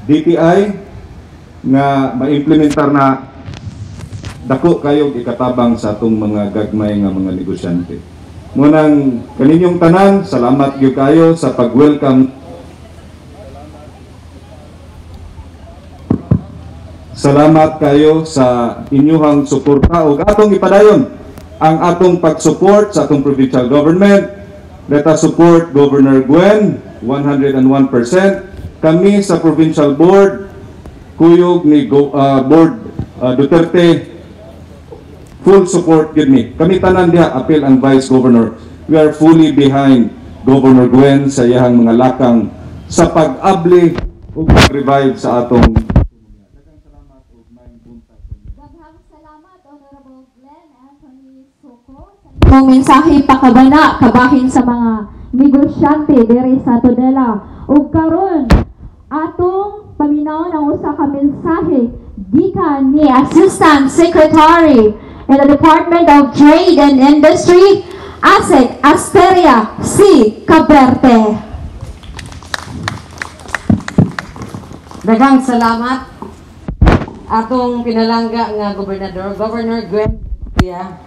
DTI nga maimplementar na dako kayo ikatabang sa atong mga gagmay nga mga negosyante. Munang kaninyong tanan, salamat gyud kayo sa pag-welcome. Salamat kayo sa inyong suporta ug atong ipadayon ang atong pag-support sa atong provincial government. Let us support Governor Gwen 101%. Kami sa provincial board, kuyog ni board Duterte, full support gid me. Kami tanan diha apil ang Vice Governor. We are fully behind Governor Gwen sa iyang mga lakang sa pag-abli ug mag-revive sa atong Daghang salamat, Honorable Glenn Anthony Soko. Sa mensahe pakabana kabahin sa mga negosyante diri sa Tudela. Ug karon atong paminaw ng usa ka mensahe gikan ni Assistant Secretary in the Department of Trade and Industry, ASEC Asteria C. Caberte. Daghang salamat atong pinalangga nga gobernador, Governor Gwen Garcia,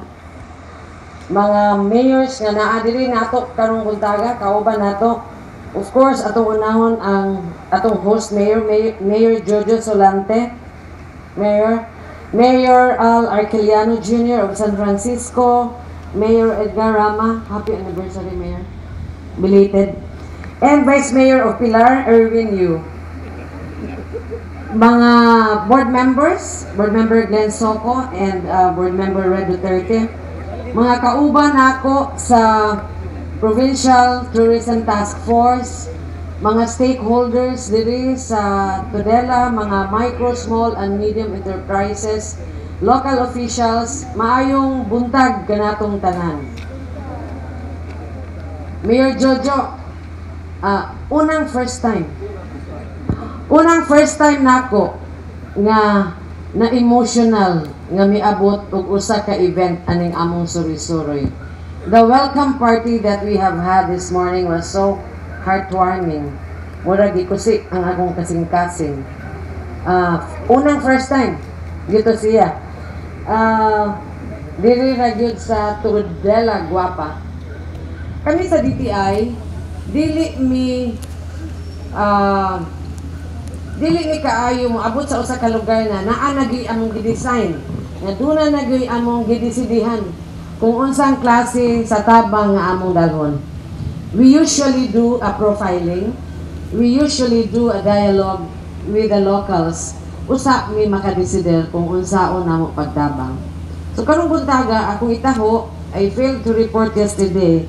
mga mayors nga naa diri nato karong buntaga, kauban nato. Of course, atong unahon ang atong host mayor, Mayor Jojo Solante, Mayor Al Arqueliano Jr. of San Francisco, Mayor Edgar Rama, happy anniversary Mayor, belated, and Vice Mayor of Pilar, Erwin Yu. Mga board members, Board Member Glenn Soko and Board Member Red Duterte, mga kauban ako sa Provincial Tourism Task Force, mga stakeholders diri sa Tudela, mga micro, small and medium enterprises, local officials, maayong buntag kanatong tanan. Mayor Jojo, unang first time nako nga na-emotional nga miabot og usa ka event aning among suri-suroy. The welcome party that we have had this morning was so heartwarming. Mura di kusik ang akong kasing-kasing. Unang first time dito siya. Diri ra gyud sa Tudela, Guapa. Kami sa DTI dili mi kaayo mo abot sa usa ka lugar na naa nagay among gidesign, nga duna nagay among gidesidihan kung unsang klase sa tabang nga among dalhon. We usually do a profiling, we usually do a dialogue with the locals, usa mi makadesider kung unsaon namo pagtabang. So karong buntaga akong itaho, I failed to report yesterday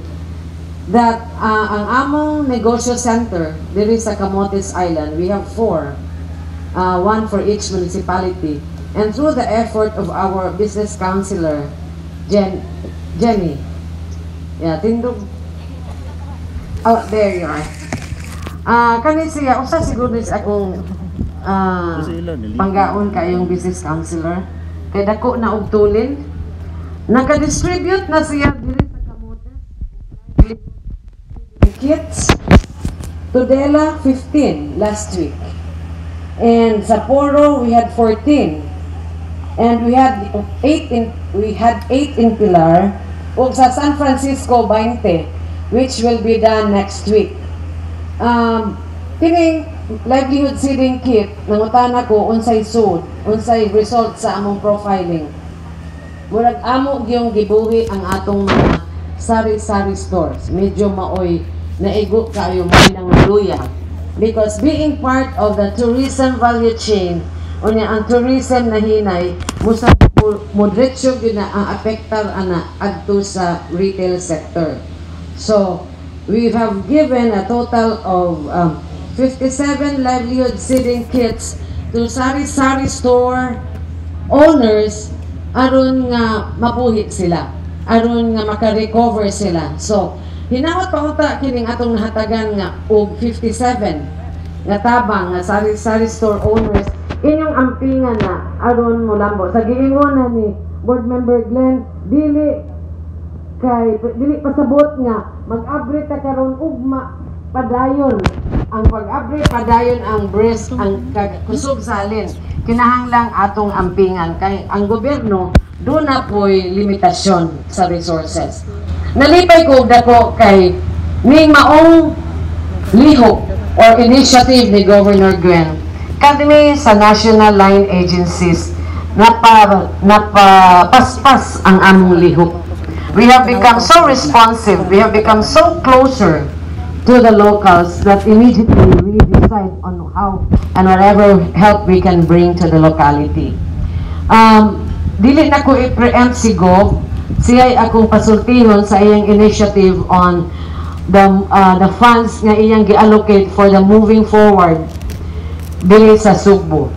that ang among negosyo center diri sa Camotes Island, we have 4, one for each municipality, and through the effort of our business counselor Jenny, tindog, oh there you are, kani siya usa siguro sa akong panggaon kayong business counselor kay dako na og tulin, naka-distribute na siya diri sa Camotes kits. Tudela 15 last week, and Sapporo we had 14, and we had 8 in Pilar, ug sa San Francisco 20, which will be done next week. Kining livelihood seeding kit nangutana ko unsay result sa among profiling. Murag amo gyung gibuhi ang atong mga sari-sari stores. Medyo maoy naigo kayo mo ng luya, because being part of the tourism value chain, unya ang tourism na hinay mo diretso gyud na ang apektar ana adto sa retail sector. So we have given a total of 57 livelihood seeding kits to sari-sari store owners aron nga mapuhit sila, aron nga maka-recover sila. So hinawat pa uta kining atong nahatagan nga og 57 nga tabang nga sari-sari store owners inyong ampingan na aron mo lambo sa giingon na ni Board Member Glenn, dili pasabot nga mag-abri ta karon ugma padayon ang pag-abri padayon ang breast ang kusog salin, kinahanglang atong ampingan kay ang gobyerno do na po'y limitasyon sa resources. Nalipay ko dako kay ning maong lihok or initiative ni Governor Gwen kami sa National Line Agencies napaspas ang among lihok. We have become so responsive, we have become so closer to the locals that immediately we decide on how and whatever help we can bring to the locality. Dili na ko i-preempt si Gov, siya'y akong pasultihon sa iyang initiative on the funds nga iyang gi-allocate for the moving forward. dili sa Sugbo.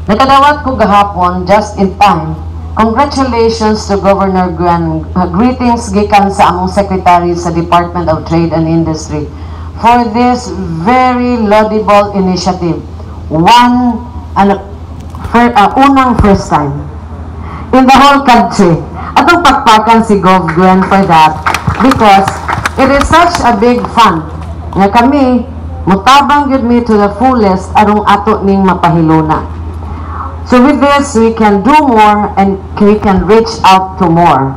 Nakadawat ko gahapon just in time. Congratulations to Governor Gwen. Greetings gikan sa among Secretary sa Department of Trade and Industry for this very laudable initiative. Unang first time in the whole country. Atong pakpakan si Gov Gwen for that because it is such a big fun nga kami mutabang gyud mi to the fullest arong ato ning mapahiluna. So with this, we can do more and we can reach out to more.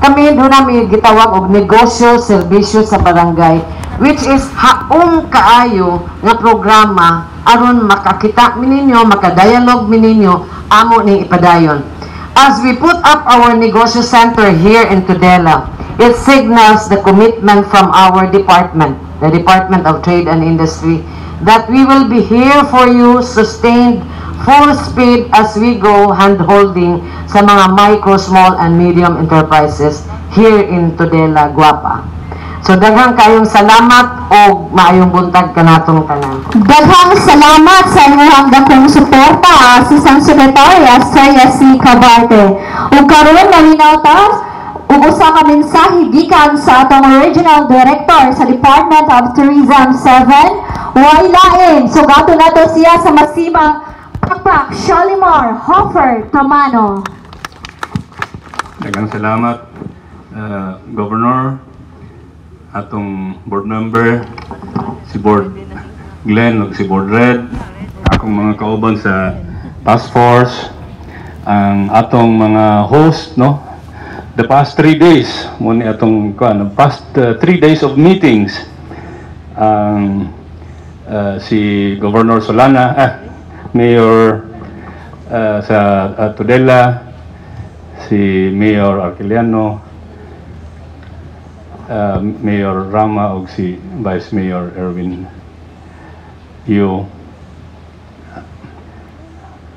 Kami doon namin gitawag og negosyo, serbisyo sa barangay, which is haong kaayo nga programa aron makakita mininyo, makadialog mininyo, amo ning ipadayon. As we put up our negosyo center here in Tudela, it signals the commitment from our department, the Department of Trade and Industry, that we will be here for you, sustained full speed as we go hand-holding sa mga micro, small, and medium enterprises here in Tudela, Guapa. So daghang kayong salamat o maayong buntag kanatong tanan. Daghang salamat sa inyong dakong suporta, Assistant Secretary Estrella C. Cabarte. Ug karon naminaw ta ug usa ka mensahe gikan sa atong Regional Director sa Department of Tourism 7, wailain sugato nato siya sa masibang Pakpak Shalimar Hofer Tamano. Daghang salamat, Governor, atong board member, si Board Glenn ug si Board Red, akong mga kauban sa task force, ang atong mga host, no? The past 3 days, muna atong past 3 days of meetings, si Governor Solana, Mayor sa Tudela, si Mayor Arquiliano, Mayor Rama ug si Vice Mayor Erwin Yu.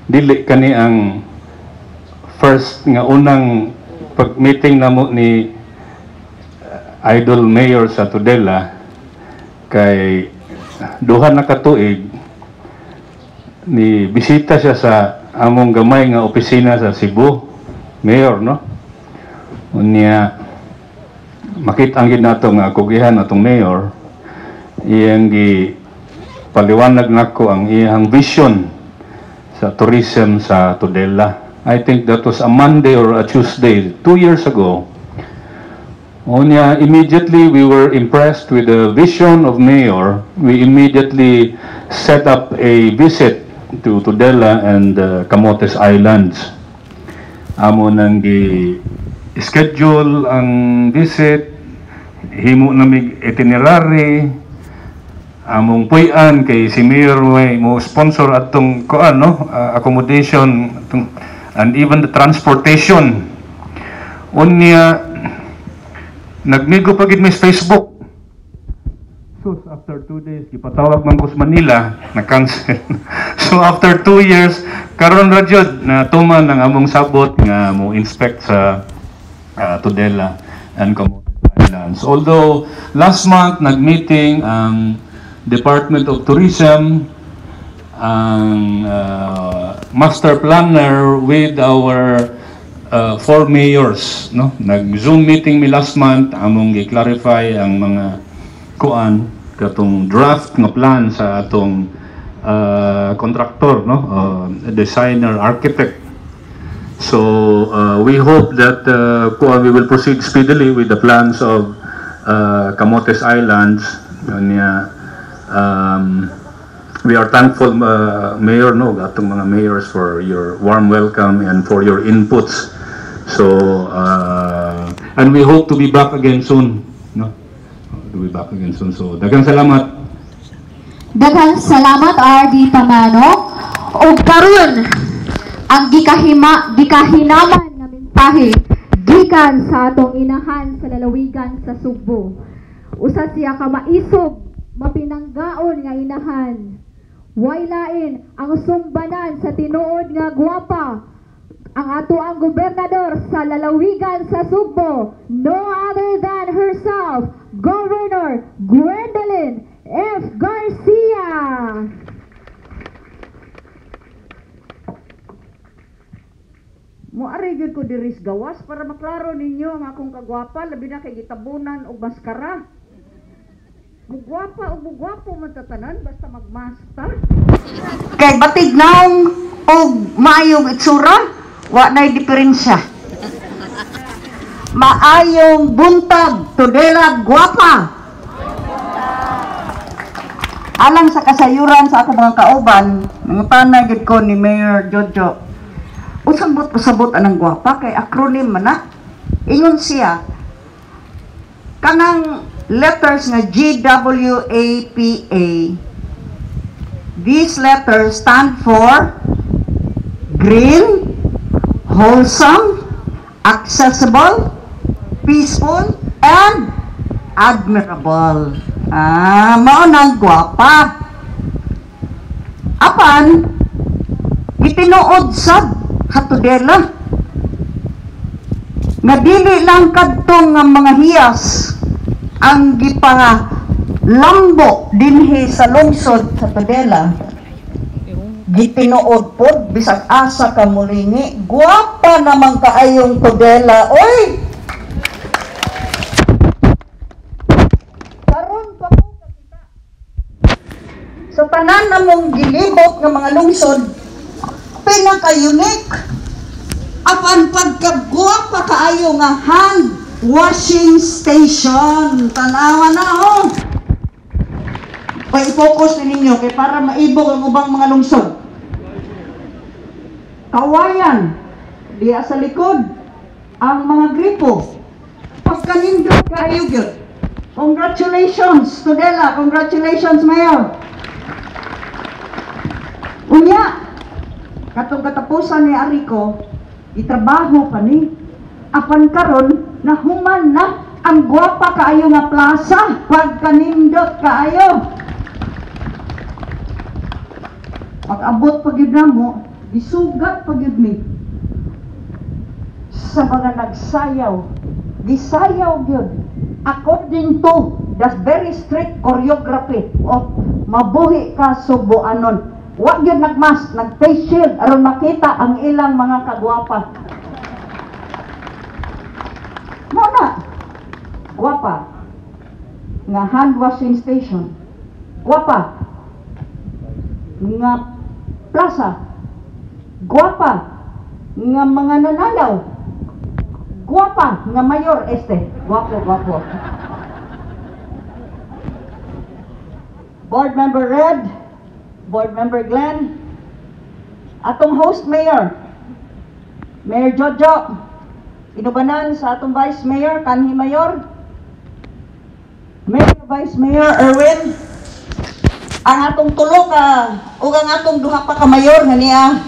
Dili kani ang first nga unang pag-meeting namo ni Idol Mayor sa Tudela, kay duha na ka tuig ni bisita siya sa among gamay nga opisina sa Cebu, Mayor, no? Unya makita ang gid nato nga kugihan atong Mayor, iyang gi paliwanag nako ang iyang vision sa tourism sa Tudela. I think that was a Monday or a Tuesday 2 years ago. Unya immediately we were impressed with the vision of Mayor. We immediately set up a visit to Tudela and Camotes Islands. Amo nang gi-schedule ang visit, himo namig itinerary, among puy-an kay si Mayor way mo sponsor atong accommodation and even the transportation. Unya nagmigo pa gid mi sa Facebook. So after 2 days, gipatawag man ko sa Manila, na-cancel. So after 2 years, karon ra jud na tuman ang among sabot nga mo inspect sa Tudela and Camotes Islands. Although last month nag-meeting ang Department of Tourism, ang master planner with our 4 mayors, no? Nag-Zoom meeting mi last month, among gi-clarify ang mga kuan katong draft nga plan sa atong contractor, no? Designer, architect. So we hope that we will proceed speedily with the plans of Camotes Islands. We are thankful, Mayor, no, atong mga mayors, for your warm welcome and for your inputs. So and we hope to be back again soon, no? So daghang salamat. Daghang salamat RD Tamano. O karon ang gikahinaman nga mensahe gikan sa atong inahan sa lalawigan sa Sugbo. Usa siya ka maisog, mapinanggaon nga inahan. Wailain ang sumbanan sa tinuod nga Guapa, ang ato ang gobernador sa lalawigan sa Sugbo, no other than herself, Governor Gwendolyn F. Garcia. Moari gyud ko diris gawas para maklaro ninyo ang akong kagwapa, labi na kay gitabunan og maskara. Mugwapa o mugwapo man tatanan basta magmaster. Kay batig naong og maayong itsura, wa na'y diferensya. Maayong buntag, tudela, gwapa. Alang sa kasayuran sa ako mga kauban, nangutanay gid ko ni Mayor Jojo. Usabot pasabot anang gwapa kay acronym man na. Ingon siya kanang letters nga GWAPA. These letters stand for green, wholesome, accessible, peaceful, and admirable. Mao nang gwapa. Apan gitinuod sad hatudela nga dili lang kadtong nga mga hiyas ang lambo dinhi sa lungsod sa Tudela. Gitinuod pod bisag asa ka mulingi, gwapa namang kaayong Tudela. Oy, so tanan namong gilibot ng mga lungsod, pinaka-unique. Apan pagkagwapa kaayo nga hand washing station. Tanawa na oh. Pa-focus ninyo kay para maibog ang ubang mga lungsod. Kawayan, diya sa likod, ang mga gripo. Pagkanindot kaayo gyud. Congratulations, Tudela. Congratulations, Mayor. Unya, katong katapusan ni Arico, itrabaho pa ni. Apan karon nahuman na ang gwapa kaayo nga plaza, pagkanindot kaayo. Pag-abot pa gyud namo, gisugat pa gyud mi sa mga nagsayaw. Gisayaw gyud according to the very strict choreography of Mabuhi ka Subuanon. Wa gyud nagmas, nag-face shield aron makita ang ilang mga kagwapa. Mo na gwapa nga hand washing station, gwapa nga plaza, gwapa nga mga nananaw, gwapa nga mayor gwapo. Board Member Red, Board Member Glenn, atong host Mayor Jojo, inubanan sa atong Vice Mayor, kanhi Mayor, Mayor Vice Mayor Erwin, ang atong tulo ka ug ang atong duha pa ka mayor nga niya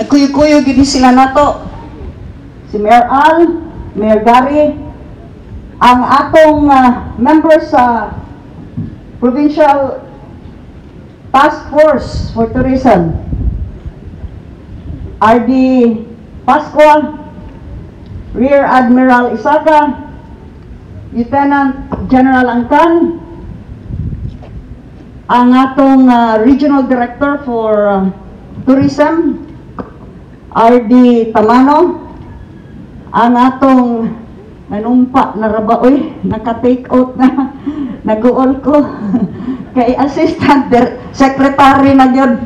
nagkuyo-kuyo gid sila nato, si Mayor Al, Mayor Gary, ang atong members sa Provincial Task Force for Tourism, RD Pascual, Rear Admiral Isaga, Lieutenant General Angkan, ang atong Regional Director for Tourism, RD Tamano, ang atong nanumpa na rabaoy, naka-take out na, nag-uol ko, kay Assistant Secretary na yun,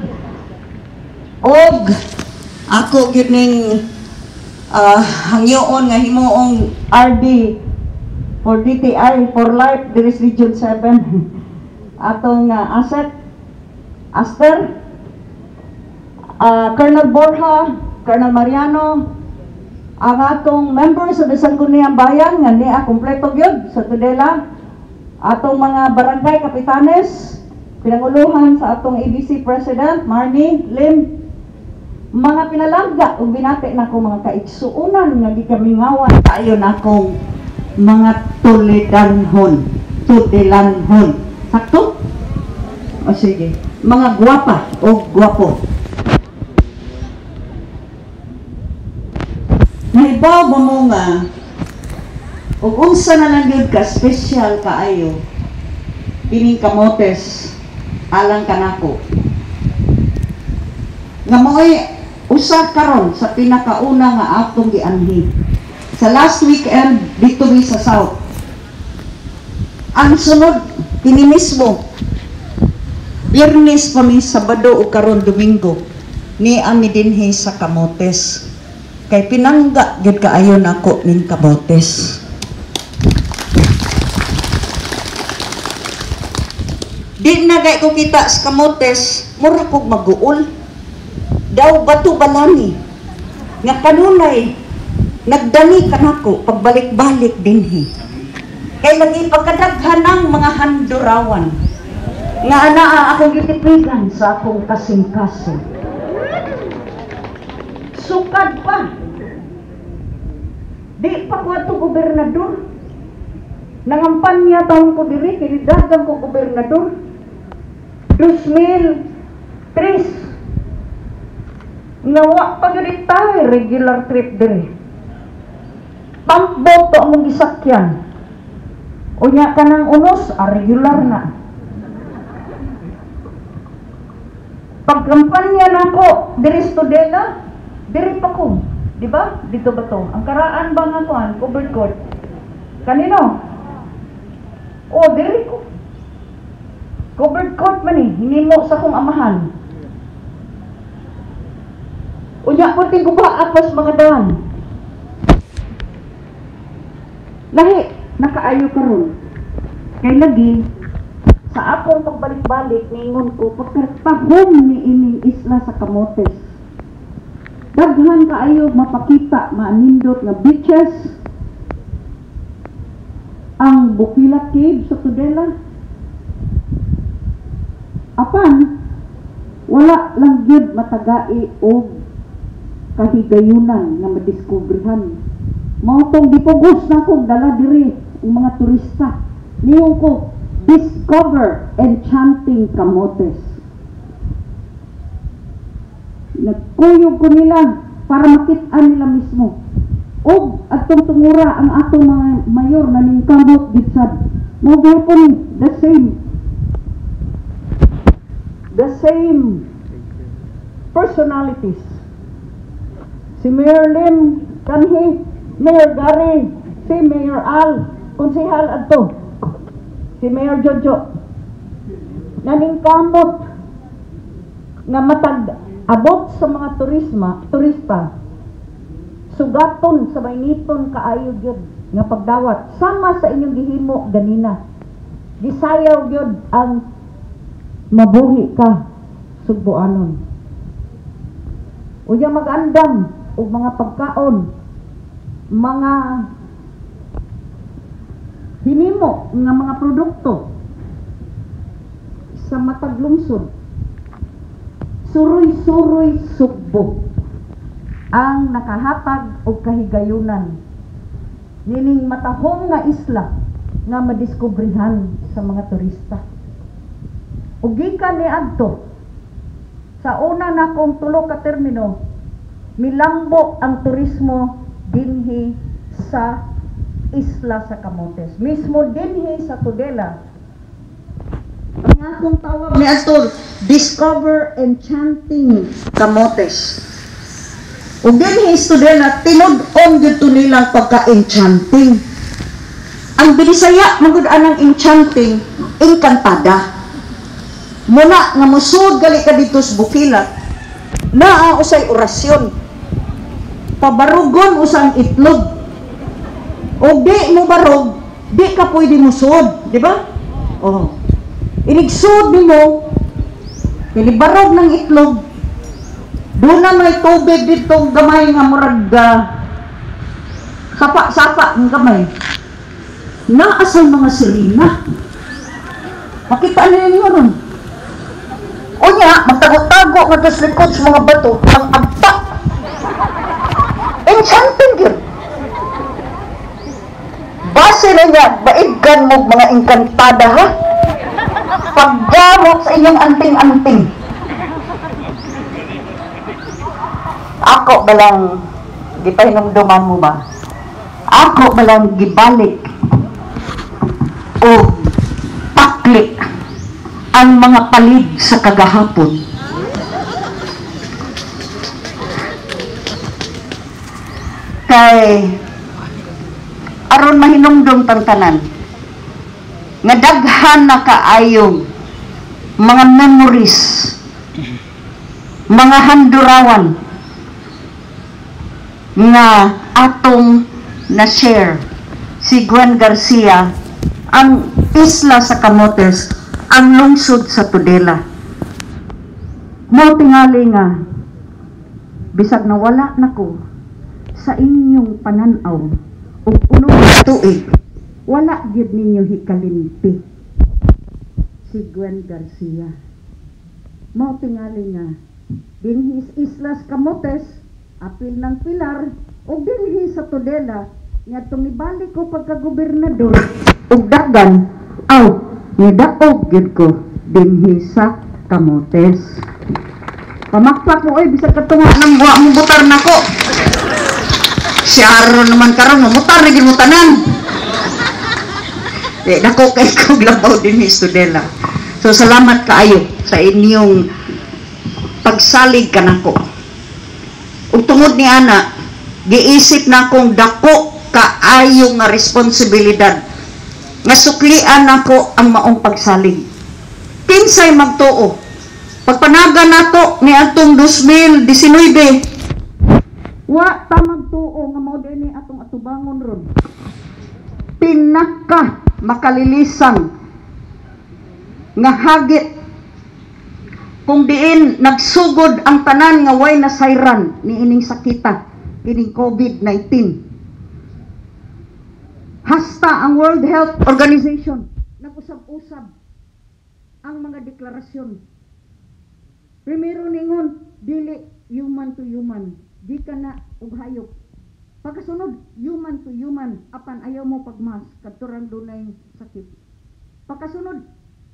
og ako yun ning hangyoon nga himuong RD for DTI for Life, there is Region 7, atong Asset, Aster, Colonel Borja, Colonel Mariano, ang atong members sa Sangguniang Bayan nga niya kompleto gyud sa Tudela, atong mga barangay kapitanes, pinanguluhan sa atong ABC President Marnie Lim, mga pinalangga ug binati nako mga kaigsuonan nga gikamingawan tayo nakong mga Tulidanhon, sakto? O sige, mga gwapa o gwapo. Naibaw ba mo nga ug unsa na lang gyud ka special kaayo kining kamotes alang kanako nga mo'y usa karon sa pinakauna nga atong gianhi. Sa last weekend dito mi sa South. Ang sunod kini mismo Biyernes pa mi, Sabado o karon Domingo ni ami dinhi sa Camotes. Kay pinangga gid kaayo nako ning Camotes. Di na gay ko kita sa Camotes, mura kog maguol. Daw bato balani. Nga kanunay nagdani kanako pagbalik-balik dinhi. Kay lagi pagkadaghan ang mga handurawan. Nga anaa akong gitipigan sa akong kasing-kasing. Sukad pa. Di pa ko ato gobernador. Nangampanya taon ko diri, kinidagan ko gobernador. 2003. Nawa pa gani tayo, regular trip diri. Pamboto among gisakyan. Unya ka ng unos, regular na. Pagkampanya na ko, diri Studela, diri pa ko. Diba? Dito ba to? Ang karaan ba nga kuhan? Covered court. Kanino? O, diri ko. Covered court man eh. Hinimo sa kong amahan. Unya ko ting guba apos mga daan. Lahi, nakaayo karon. Kay lagi, sa akong pagbalik-balik, ningon ko, pagkarpahom ni ining isla sa Camotes. Daghan kaayo mapakita, maanindot nga beaches, ang Bukila Cave sa Tudela. Apan, wala lang yun matagai o kahigayunan nga madiskubrihan. Mga tong dipugos na kong dala diri ang mga turista. Niyon ko, discover enchanting Camotes. Nagkuyog ko nila para makita nila mismo. O atong tungura ang atong mga mayor na ning kamot gitsad. Mo gyapon the same personalities. Si Mayor Lim kanhi, Mayor Gary, si Mayor Al, konsehal adto. Si Mayor Jojo naning kamot nga matag abot sa mga turista sugaton sa mainiton kaayo gyud nga pagdawat sama sa inyong gihimo ganina gisayaw gyud ang mabuhi ka Sugboanon. Unya mag-andam og mga pagkaon, mga hinimo nga mga produkto sa matag lungsod. Suroy-suroy Sugbo ang nakahatag og kahigayunan nining matahong nga isla nga madiskubrihan sa mga turista. Ug gikan ni adto sa una na kong tulo ka termino, milambo ang turismo dinhi sa isla sa Camotes. Mismo dinhi sa Tudela. Ang akong tawag ni adto, Discover Enchanting Camotes. Ug dinhi sa Tudela, tinud-on gyud nilang pagka-enchanting. Ang Binisaya magud anang enchanting, engkantada. Muna nga musud gali ka dito sa Bukila, naa usay orasyon. Pabarugon usang itlog. O di mo barog, di ka pwede musud, di ba? Oh. Inigsud nimo, pinibarog ng itlog. Doon na may tubig dito gamay nga murag sapa-sapa ng gamay. Naasay mga sirina. Makita niyo niyo ron. O niya, magtago-tago nga tas likod sa mga bato, ang agta. Enchanting yun. Base na niya, baiggan mo mga engkantada ha? Paggamot sa inyong anting-anting. Ako balang, gipahinumduman mo ba? Ako balang gibalik o paklik ang mga palig sa kagahapon. kay aron mahinumdum tantanan nga daghan na kaayong mga memories, mga handurawan nga atong na-share si Gwen Garcia, ang isla sa Camotes, ang lungsod sa Tudela. Mo tingali nga bisag na wala nako sa inyong pananaw ug unong tuig, wala gyud ninyo hikalimpi si Gwen Garcia. Mo tingali nga dinhi Islas Camotes, apil ng Pilar, ug dinhi sa Tudela nga tumibalik ko pagka-gobernador ug dagan nidaog gyud ko dinhi sa Camotes. Pamakpak mo oy bisag katunga nang wa mo butar nako. Si Aaron naman karon mutar na gyud mo tanan. Dako kay kog labaw dinhi sa Tudela. So salamat kaayo sa inyong pagsalig kanako. Ug tungod ni ana, giisip na kong dako kaayo nga responsibilidad nga suklian nako ang maong pagsalig. Pinsay magtuo. Pagpanaga nato ni atong 2019, wa ta magtuo nga mao dinhi atong atubangon ron. Pinaka makalilisang nga hagit kung diin nagsugod ang tanan nga way nasayran ni ining sakita, ining COVID-19. Hasta ang World Health Organization nag-usab-usab ang mga deklarasyon. Primero ningon, dili human to human, di ka na og hayop. Pagkasunod, human to human, apan ayaw mo pagmas, kadturang dunay sakit. Pagkasunod,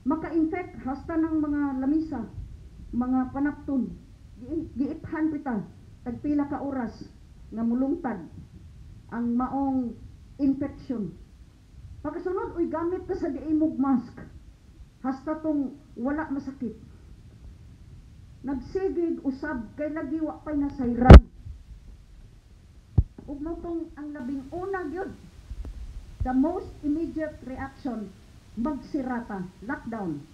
maka-infect hasta ng mga lamisa, mga panapton, giithan pita, tagpila ka oras, nga mulungtad, ang maong infection. Pagkasunod, uy gamit ka sa diimog mask, hasta tong wala masakit. Nagsigig usab kay lagi wa pay nasayran. Ug motong ang labing una gyud, the most immediate reaction, magsirata, lockdown.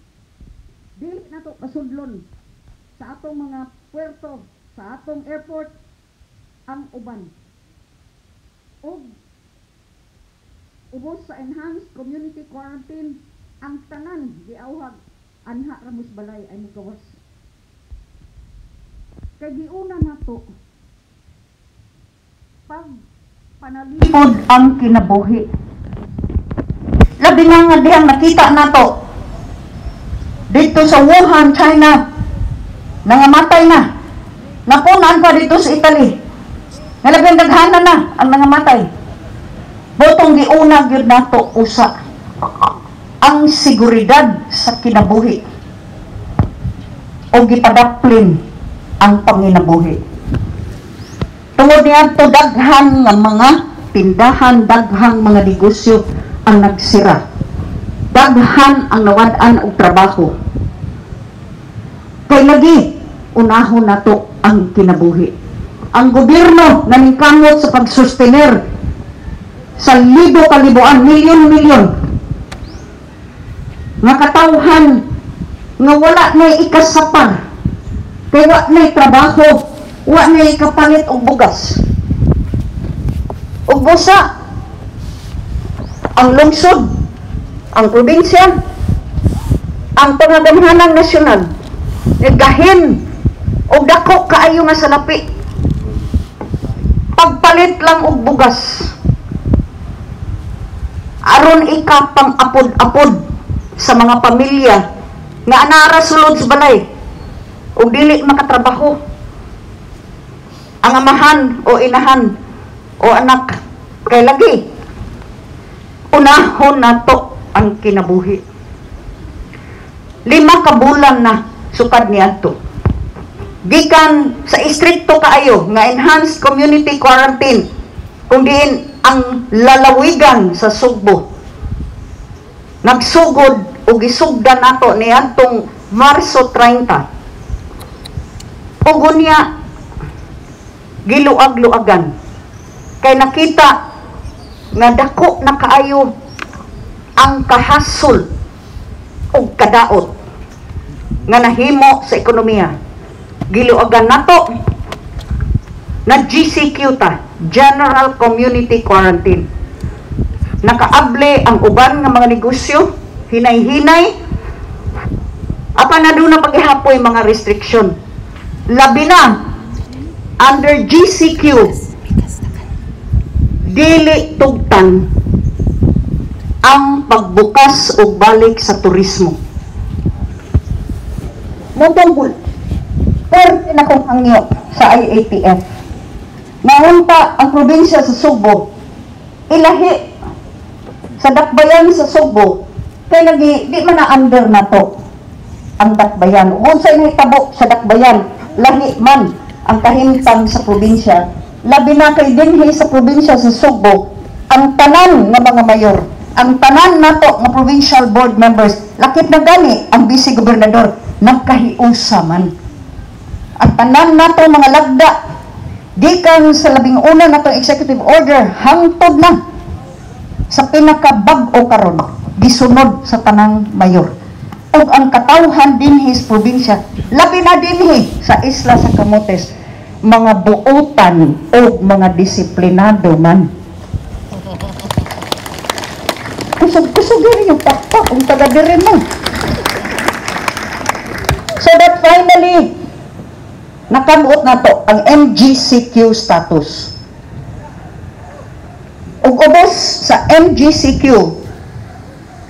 Dili na to pasudlon sa atong mga puerto, sa atong airport, ang uban. Ug ubos sa enhanced community quarantine, ang tanan giawhag anha ramos balay ay mugawas. Kay giuna nato pag panalipod ang kinabuhi. Labi na nga dihang nakita nato dito sa Wuhan, China, nangamatay na. Napunan pa dito sa Italy. Nalabing daghanan na ang nangamatay. Botong giuna gyud nato usa ang seguridad sa kinabuhi o gipadaplin ang panginabuhi. Tungod niya to daghan nga mga tindahan, daghang mga negosyo ang nagsira. Daghan ang nawad-an og trabaho. Kay lagi unahon nato ang kinabuhi. Ang gobyerno naningkamot sa pagsustener sa libo-kalibuan, milyon-milyon nga katawhan nga wala na ikasapar. Kaya wa na'y trabaho, wa na'y kapalit og bugas. Og busa, ang lungsod, ang probinsya, ang pangagamhanang nasyonal, nagahin og dako kaayo nga salapi. Pagpalit lang og bugas. Aron ikapang apod-apod sa mga pamilya nga anara sulod sa balay o dili makatrabaho. Ang amahan o inahan o anak kay lagi unahon nato ang kinabuhi. 5 ka bulan na sukad niadto. Gikan sa istrikto kaayo nga enhanced community quarantine kung diin ang lalawigan sa Sugbo. Nagsugod o gisugdan nato niadtong Marso 30. Ugo niya giluag-luagan Kay nakita nga dako na kaayo ang kahasol o kadaot nga nahimo sa ekonomiya. Giluagan nato na GCQ ta, General Community Quarantine. Nakaable ang uban nga mga negosyo, hinay-hinay, apan na doon na paghihapoy mga restriction. Labi na, under GCQ, dili tugtan ang pagbukas o balik sa turismo. Mutong pwerte na kong hangyo sa IATF. Ngayon pa ang probinsya sa Subo, ilahi sa dakbayan sa Subo, kaya di man na-under na to ang dakbayan. Kung sa inahitabo sa dakbayan, lahi man ang kahimtang sa probinsya. Labi na kay dinhi sa probinsya sa Subo, ang tanan ng mga mayor, ang tanan nato ng provincial board members, lakit na gani ang vice-gobernador, nagkahiusa man. Ang tanan nato mga lagda, di kan sa 11 na to executive order, hangtod na sa pinakabag-o karon, gisunod sa tanang mayor. O ang katawhan dinhi sa probinsya, labi na dinhi sa isla sa Camotes, mga buotan o mga disiplinado man. Kusog rin yung pakpak kung taga-diri mo. So that finally, nakabuot na to ang MGCQ status. Ug ubos sa MGCQ,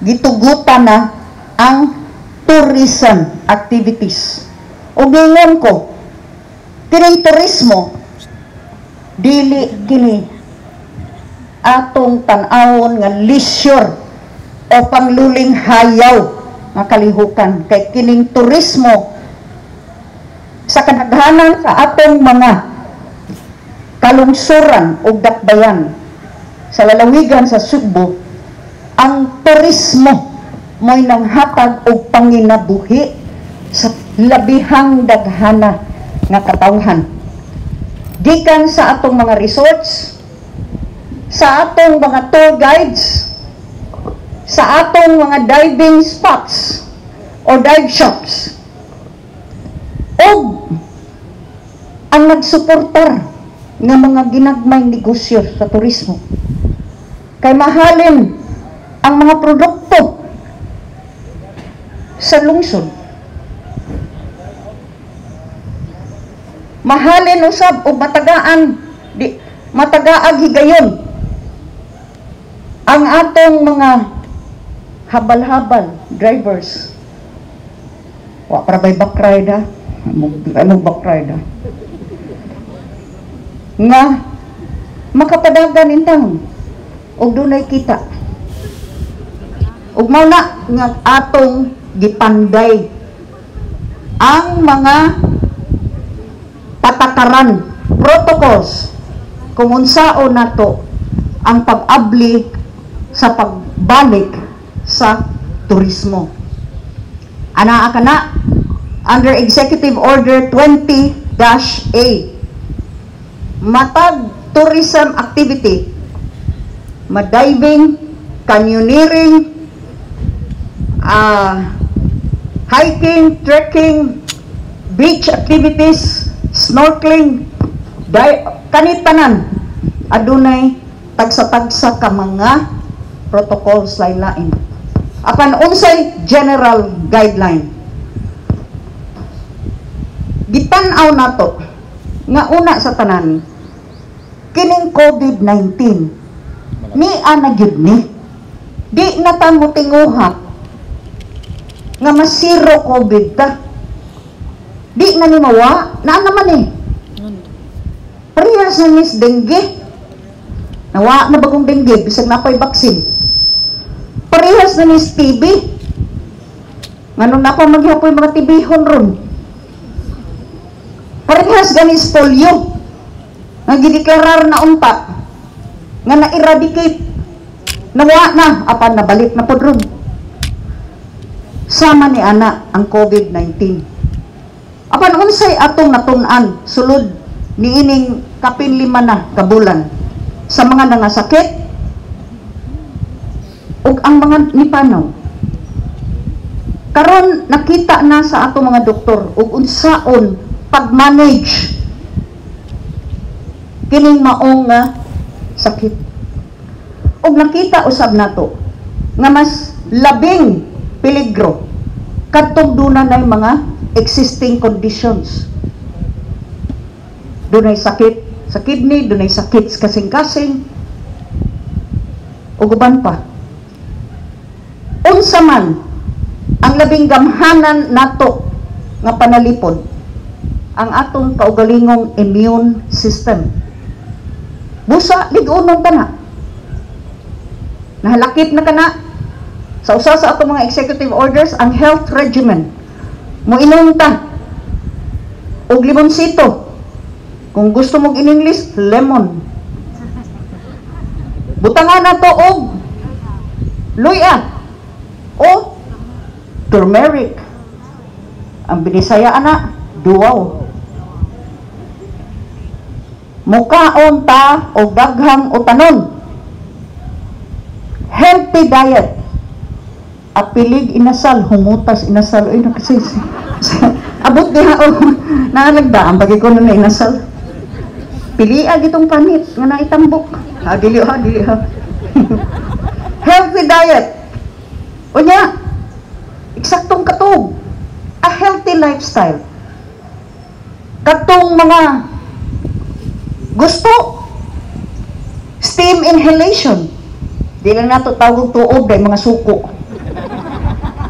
gitugutan na ang tourism activities. Ug gingon ko, kining turismo, dili kini atong tan-awon nga leisure o pangluling hayaw nga kalihukan. Kay kining turismo sa kadaghanan sa atong mga kalungsuran o dakbayan sa lalawigan sa Subo, ang turismo mo'y nanghatag og panginabuhi sa labihang daghana nga katawhan. Gikan sa atong mga resorts, sa atong mga tour guides, sa atong mga diving spots o dive shops, o ang nagsuportar ng mga ginagmay negosyo sa turismo. Kay mahalin ang mga produkto sa lungsod. Mahalin usab o matagaag higayon ang atong mga habal-habal drivers. Wa para bay bakride ha. Anong bakride ha? Nga makapadagan intang og dunay kita. Ug mao na nga atong gipanday ang mga patakaran, protocols kung unsaon nato ang pag-abli sa pagbalik sa turismo. Anaa kana under Executive Order 20-A, matag tourism activity, madiving, canyoneering, hiking, trekking, beach activities, snorkeling, kanitanan, adunay tagsa-tagsa ka mga protocols lain-lain. Apan unsay general guideline. Gitan-aw nato nga una sa tanan kining COVID-19 ni ana gyud ni di na ta mo tinguha nga masiro COVID ta. Di na ni mawa na naman eh. Parehas na nis dengue. Nawa na bagong dengue bisag napay baksin. Parehas na nis TB. Nganong na pa maghapoy mga TB-hon ron. Parehas ganis polio. Nga gideklarar na unta. Nga na-eradicate. Nawa na. Apan nabalik na po ron. Sama ni ana ang COVID-19. Apan unsay atong natun-an sulod niining kapin 5 na kabulan sa mga nangasakit ug ang mga nipanaw. Karon nakita na sa ato mga doktor ug unsaon pag-manage kining maong nga sakit. Ug nakita usab nato nga mas labing peligro kadtong dunay mga existing conditions. Dunay sakit sa kidney, dunay sakit sa kasing-kasing, ug uban pa. Unsa man ang labing gamhanan nato nga panalipod ang atong kaugalingong immune system. Busa lig-unon ta na. Nahalakip na kana sa usa sa atong mga executive orders ang health regimen. Moinom ta og limonsito. Kung gusto mong in English, lemon. Butangan na to og luya o turmeric. Ang binisaya ana, duwaw. Mukaon ta o daghang utanon. Healthy diet. Apilig inasal, humutas inasal. Uy, kasi abot diha o nalagdaan pag ikaw na inasal. Piliag itong panit nga naitambok. Dili ha. Healthy diet. Unya, eksaktong katog. A healthy lifestyle. Katong mga gusto steam inhalation. Di lang nato tawag tuod ay mga suko.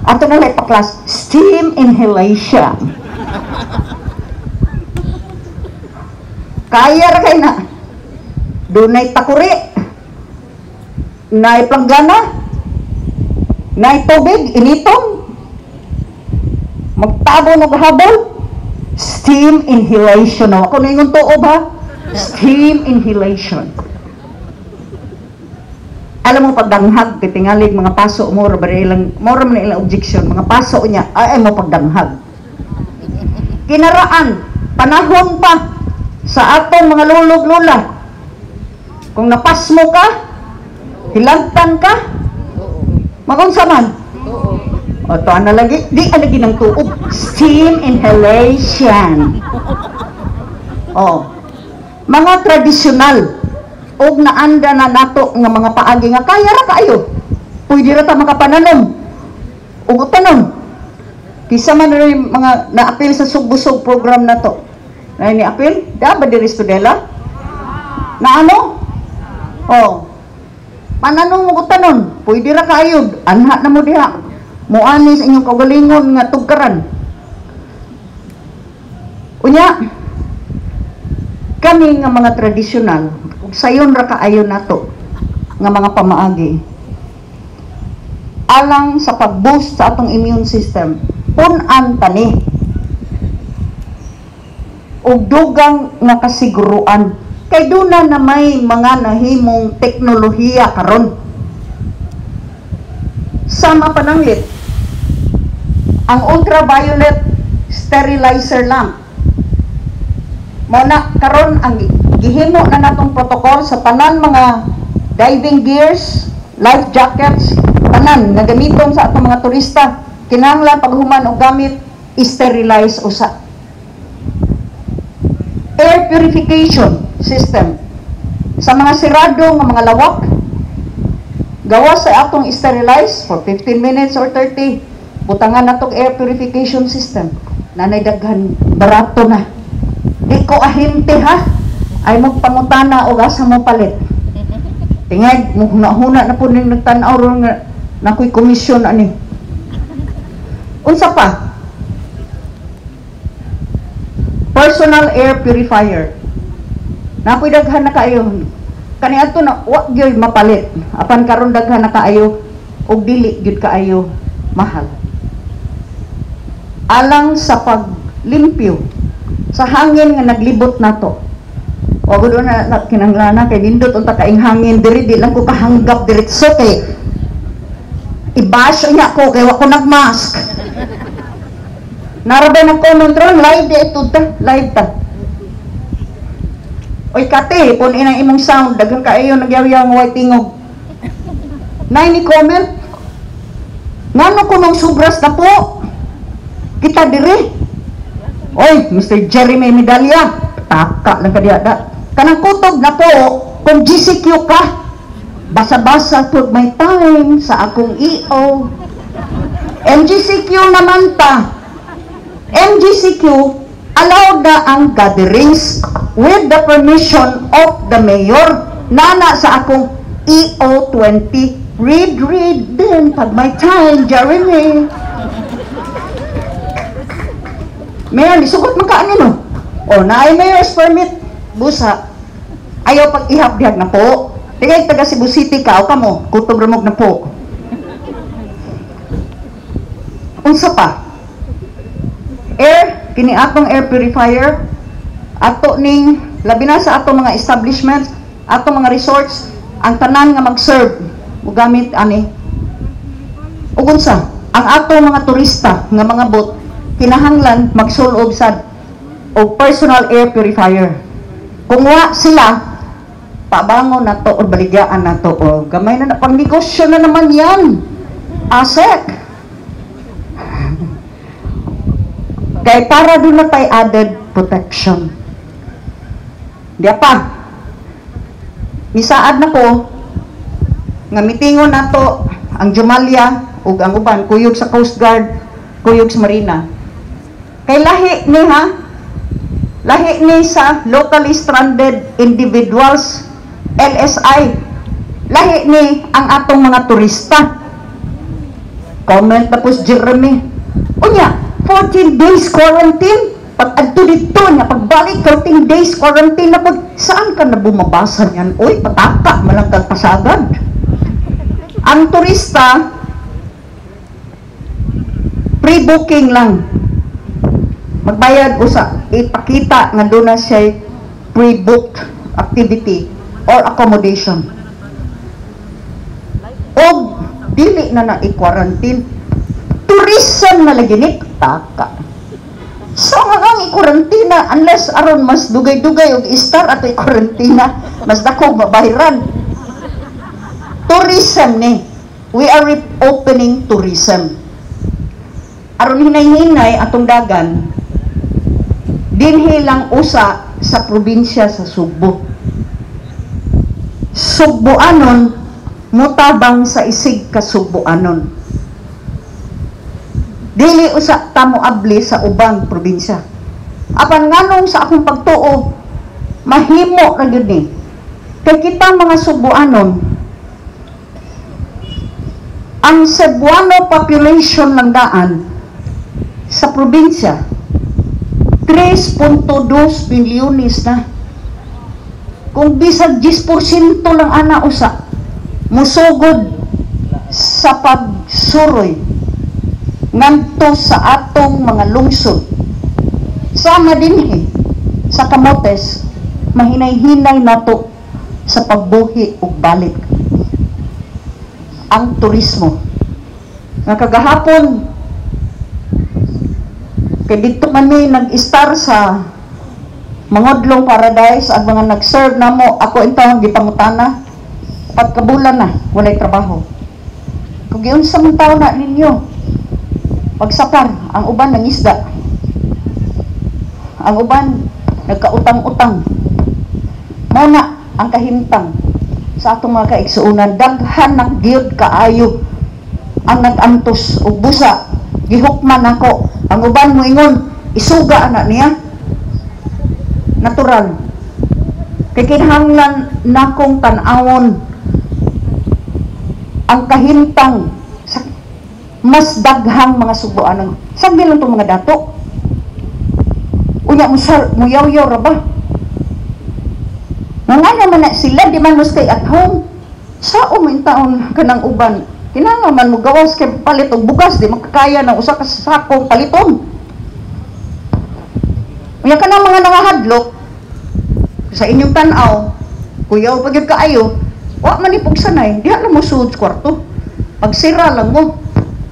Ato na lang pa-class, steam inhalation. Kaya ra kay na. Dunay takuri. Nay planggana. Nay tubig initom. Magtabo ng habol. Steam inhalation. Ako na yung tuob ha. Steam inhalation. Alam mo pagdanghag, titingalig mga paso mo, mora man ilang objection, mga paso niya, ay mo pagdanghag. Kinaraan, panahon pa sa atong mga lulog-lula. Kung napasmo ka, hilagtan ka, magunsa man. O, ito na lagi, di alagi ng tuob. Steam inhalation. O, mga tradisyonal, og naanda na nato nga mga paagi nga kaya ra kaayo. Pwede ra ta makapananom. Ug tanom. Kisa man rin mga naapil sa sugbusog program na to. Na ni apil, da ba diri Studela? Na ano? Oh. Mananong mo tanon, pwede ra kaayo. Anha na mo diha. Muani sa inyong kagalingon nga tugkaran. Unya, kami nga mga tradisyonal, sayon ra kaayo nato nga mga pamaagi alang sa pag-boost sa atong immune system pun-an tani ug dugang nga kasiguruan kay duna na may mga nahimong teknolohiya karon. Sama pananglit ang ultraviolet sterilizer lamp mo na karon ang gihimo na natong protocol sa tanan mga diving gears, life jackets, tanan nga gamiton sa atong mga turista. Kinahanglan paghuman og gamit sterilize usa. Air purification system sa mga sirado nga mga lawak gawa sa atong sterilize for 15 minutes or 30. Butangan natong air purification system. Nanay daghan barato na. Di ko ahinte ha. Ay magpangutana o asa mo palit. Tingay, huna na po ning nagtanaw ron nga nakoy komisyon ani. Unsa pa? Personal air purifier. Nakoy daghan na kaayo. Kani adto na wa gyud mapalit. Apan karon daghan na kaayo og dili gyud kaayo mahal. Alang sa paglimpyo sa hangin nga naglibot nato. O gudo na kinanglana kay nindot unta kaing hangin diri di lang ko kahanggap diretso kay i-bash niya ko kay wa ko nagmask. Narabay ng control live di ito ta, live ta. Oy kate, pun inang imong sound, daghang kaayo nagyaw-yaw nga way tingog. Nay ni comment. Ngano ko nung subras na po? Kita diri. Oy, Mr. Jeremy Medalya, taka lang ka diada. Kanang kutob na po, kung GCQ ka, basa-basa put my time sa akong EO. MGCQ naman ta. MGCQ, allowed na ang gatherings with the permission of the mayor. Nana sa akong EO20. Read din pag my time, Jeremy. Mayor, isugot mo ka ano? O, naay mayor's permit. Busa. Ayaw pag ihap-dihag na po. Tingay taga Cebu City ka, o kamo, kutob ramog na po. Unsa pa? Air, kini atong air purifier, ato ning, labi na sa atong mga establishments, atong mga resorts, ang tanan nga mag-serve, gamit ani. Ug unsa? Ang atong mga turista nga mga boat, kinahanglan magsulob sad o personal air purifier. Kung wa sila, pabangon na to o baligyan na to o gamay na pang negosyo na naman yan. Asek. Kaya para doon na tayo added protection. Di pa. Misaad na ko nga mitingon na to ang Jumalia o ang uban, kuyog sa Coast Guard, kuyog sa Marina. Kay lahi ni ha, lahi ni sa locally stranded individuals, LSI, lahi ni ang atong mga turista. Comment tapos Jeremy, unya 14 days quarantine, pag adto dito nga pagbalik 14 days quarantine na po, saan ka na bumabasa yan? Uy, pataka malangkang pasagad. Ang turista pre-booking lang, magbayad usa, ipakita nga doon na siya pre-booked activity or accommodation. O dili na i-quarantine, tourism na lagi ni taka. So ang i-quarantina, unless aron mas dugay-dugay og istar ato i-quarantina, mas dako mabahiran. Tourism ni, we are opening tourism. Aron hinay-hinay atong dagan, dinhi lang usa sa probinsya sa Subo. Subuanon, mutabang sa isig ka Subuanon. Dili usa tamo abli sa ubang probinsya. Apan nganong sa akong pagtuo, mahimo ra gyud ni. Kay kita mga Subuanon, ang Cebuano population lang daan sa probinsya 3.2 milyones na. Kung bisag 10% lang ana usa musugod sa pagsuroy nganto sa atong mga lungsod, sama dinhi sa Camotes, mahinay-hinay nato sa pagbuhi ug balik ang turismo. Nga kagahapon kay dito man mi nag-star sa Mangodlong Paradise, ang mga nag-serve namo, ako intawon gipangutana, 4 ka bulan na walay trabaho. Kung giunsa man tawo na ninyo, pagsapar, ang uban nangisda, ang uban nagkautang-utang. Muna ang kahimtang sa atong mga kaigsuunan, daghan ng giyod kaayo ang nag-antos o busa, gihukman ako. Ang uban mo ingon, isuga anak niya. Natural. Kay kinahanglan nakong tan-awon ang kahintang sa mas daghang mga Subuanon. Sabi lang itong mga dato. Unya muyaw-yaw ra ba? Nga naman na sila, di man mo stay at home. Sao man taon ka ng uban? Kinanga man mo gawas kay palit og bugas, di makakaya ng usa ka sakong paliton. Unya ka ng mga nangahadlok sa inyong tan-aw, kuyaw pag kaayo, wa man ipog sanay, diha na mo suod sa kwarto. Pagsira lang mo,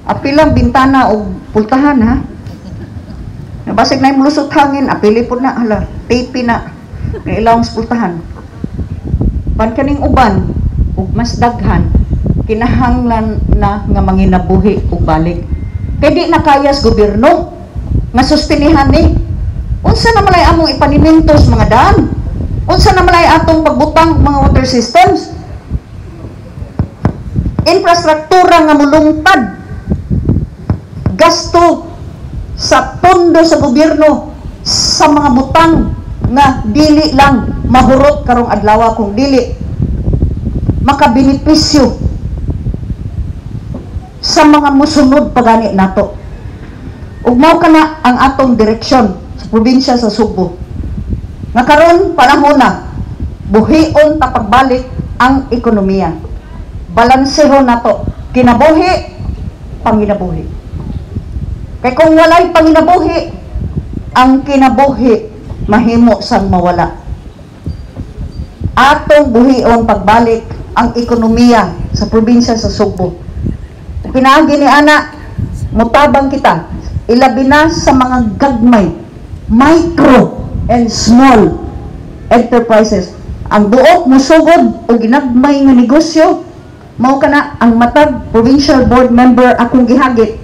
apilang bintana o pultahan ha. Nabasig na yung lusot hangin, apili po na, hala, tape na. nga ilawang spultahan. Pan kaning uban ug mas daghan kinahanglan na nga manginabuhi ug balik. Kay di na kayas gobyerno nga sustinihan ni. Unsa na malay among ipanimintos mga daan? Unsa na malay atong pagbutang mga water systems? Infrastruktura nga mulungtad. Gasto sa pondo sa gobyerno sa mga butang nga dili lang mahurot karong adlaw kung dili makabenepisyo sa mga musunod pagani nato. Ug mao kana ang atong direksyon sa probinsya sa Subo. Nga karon panahon na buhion ta pagbalik ang ekonomiya. Balansehon nato kinabuhi panginabuhi. Kay kung walay panginabuhi, ang kinabuhi mahimo sang mawala. Atong buhion pagbalik ang ekonomiya sa probinsya sa Subo. Pinaagi ni ana, mutabang kita, ilabi na sa mga gagmay, micro and small enterprises. Ang buok musugod o ginagmay nga negosyo, mao kana ang matag provincial board member akong gihagit.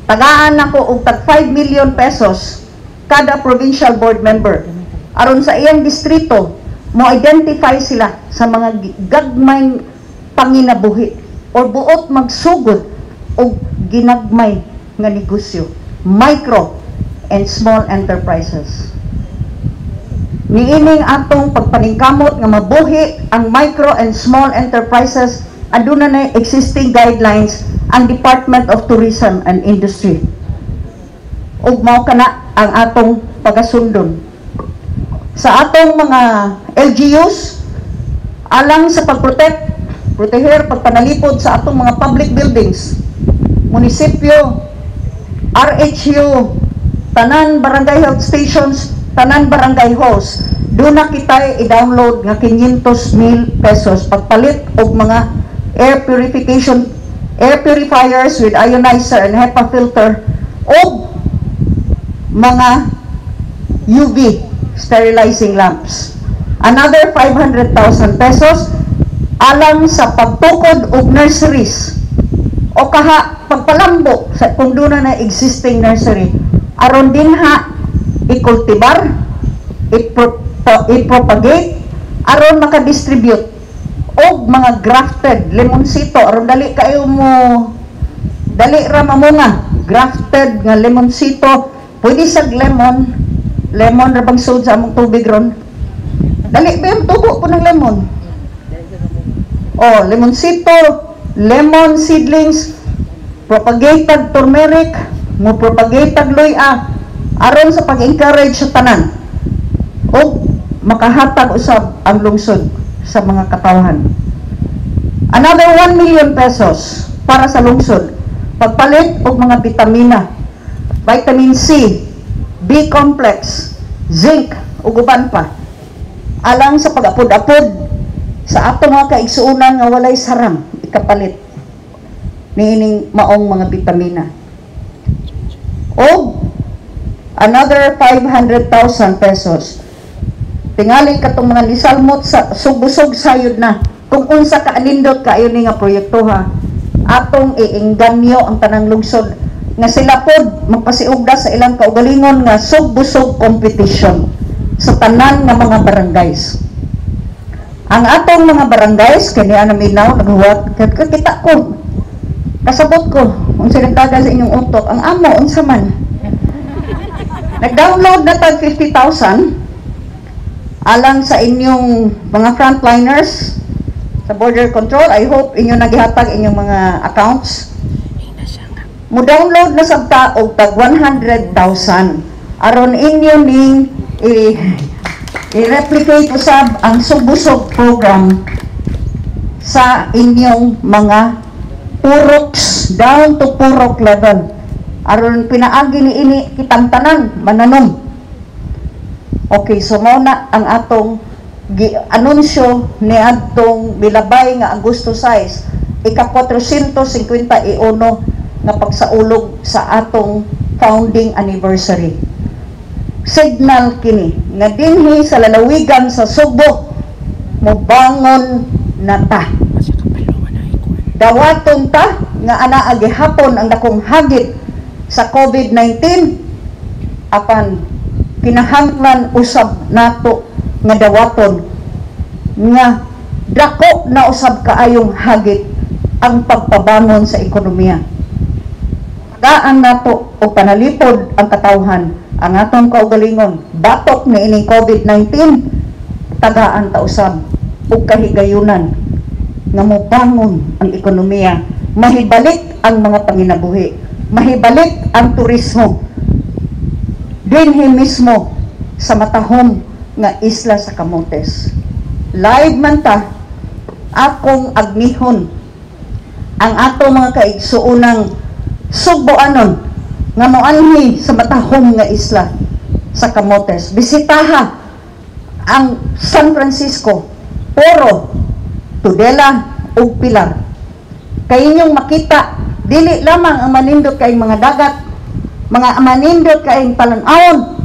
Tagaan ako og tag 5 million pesos kada provincial board member. Aron sa iyang distrito, mo identify sila sa mga gagmay panginabuhi or buot magsugod og ginagmay nga negosyo, micro and small enterprises. Niining atong pagpaningkamot nga mabuhi ang micro and small enterprises, aduna na existing guidelines ang Department of Tourism and Industry. Ug mao kana ang atong pagasundon sa atong mga LGUs alang sa proteher, pagpanalipod sa atong mga public buildings, munisipyo, RHU, tanan barangay health stations, tanan barangay halls, doon na kita i-download nga 500,000 pesos pagpalit og mga air purifiers with ionizer and HEPA filter o mga UV sterilizing lamps. Another 500,000 pesos alang sa pagtukod og nurseries o kaha pagpalambo sa kung doon na existing nursery aron din ha i-cultivar, i-propagate aron makadistribute og mga grafted lemonsito aron dali kayo mo dali ra mamunga grafted nga lemonsito pwede sa lemon ra bang sud sa among tubig ron dali ba yung tubo po ng lemon lemonsito lemon seedlings propagated turmeric mo propagated loya aron sa pag-encourage sa tanan o makahatag usab ang lungsod sa mga katawhan. Another 1 million pesos para sa lungsod pagpalit og mga vitamina, vitamin C, B complex, zinc ug uban pa alang sa pag-apod-apod sa ato mga kaigsuonan nga walay sarang ikapalit niining maong mga vitamina. O another 500,000 pesos tingali katong mga nisalmot sa sugbusog sayod na kung unsa ka anindot kaayo ni nga proyekto ha atong iengganyo ang tanang lungsod nga sila pod magpasiugda sa ilang kaugalingon nga sugbusog competition sa tanan nga mga barangays. Ang atong mga barangays kani ana minaw naghuwat kita ko kasabot ko unsa nagtaga sa inyong utok ang amo unsa man nag-download na tag 50,000 alang sa inyong mga frontliners sa border control. I hope inyo nagihatag inyong mga accounts. Mo-download na sa taog tag 100,000 aron inyo ning i-replicate usab ang sugbusog program sa inyong mga puroks down to purok level aron pinaagi ni ini kitang tanan mananom. Okay, so mao na ang atong anunsyo ni adtong milabay nga Agosto 6 ika-451 nga pagsaulog sa atong founding anniversary. signal kini nga dinhi sa lalawigan sa Subo mobangon na ta. Dawaton ta nga anaa gihapon ang dakong hagit sa COVID-19 apan kinahanglan usab nato nga dawaton nga dako na usab kaayong hagit ang pagpabangon sa ekonomiya. Tagaan nato o panalipod ang katawhan ang atong kaugalingon batok ni ining COVID-19 tagaan ta usab ug kahigayunan nga mobangon ang ekonomiya, mahibalik ang mga panginabuhi, mahibalik ang turismo dinhi mismo sa matahom nga isla sa Camotes. Live man ta akong agnihon ang ato mga kaigsuunang Sugboanon nga moanhi sa matahom nga isla sa Camotes. Bisitaha ang San Francisco, Oro, Tudela ug Pilar. Kay inyong makita dili lamang ang manindot kay mga dagat, mga manindot kay talan-awon,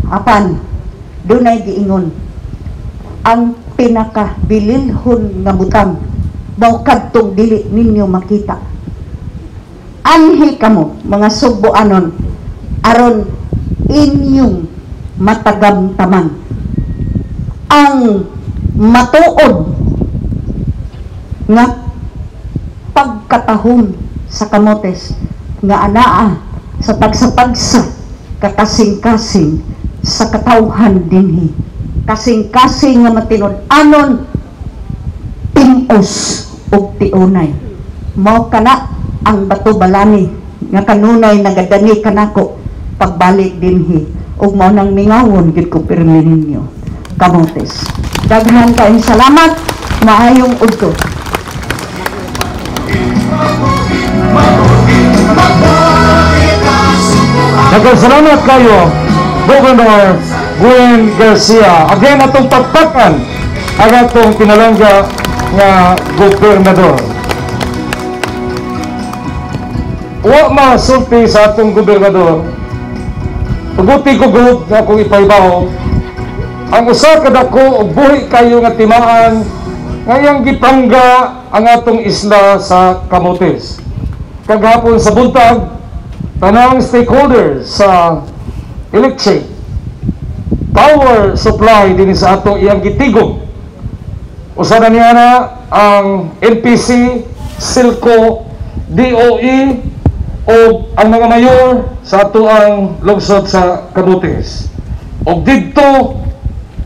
apan dunay giingon ang pinakabililhon nga butang daw kadtong dili ninyo makita. Anhi kamo mga Sugboanon aron inyong matagamtaman ang matuod nga pagkatahom sa Camotes nga anaa sa pagsapagsa kakasing-kasing sa katawhan dinhi, kasing-kasing nga matinud-anon tingos ug tiunay. Mao kana ang bato balani nga kanunay nagadani kanako pagbalik dinhi ug mao nang mingawon gid ko pirmi ninyo Camotes. Daghan kayong salamat, maayong udto. Nagkasalamat kayo, Governor Gwen Garcia. Again, atong pagpakan ang atong pinalangga nga gobernador. Wa masulti sa atong gobernador. Paguti ko gud nga akong ipaibaw. Ang usa kadako og buhi kayo nga timaan ngayang gipangga ang atong isla sa Camotes. Kaghapon sa buntag, tanang stakeholders sa electric power supply din sa ato iyang gitigom. Usa na niya na ang NPC, Silco, DOE o ang mga mayor sa ato ang lungsod sa Camotes. O dito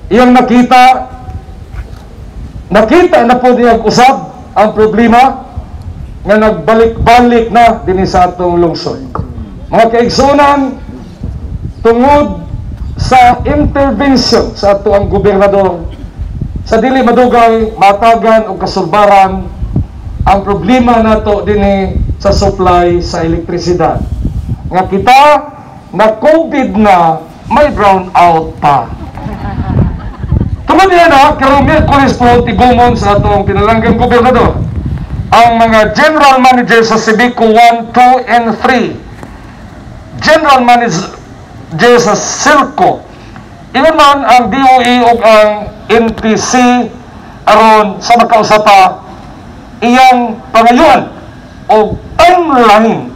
iyang nakita na po niyang usab ang problema nga nagbalik-balik na din sa atong lungsod. Mga kaigsunan, tungod sa intervention sa ato ang gobernador, sa dili madugay matagan o kasulbaran ang problema nato dinhi sa supply sa elektrisidad. Nga kita na COVID na may brown out pa. Tungod niya na, karong Miyerkules po tigumon sa atong pinalanggang gobernador ang mga general manager sa Civico 1, 2, and 3, general manager sa Silco, iyon man ang DOE o ang NPC aron sa makausapa iyang pangayuan o timeline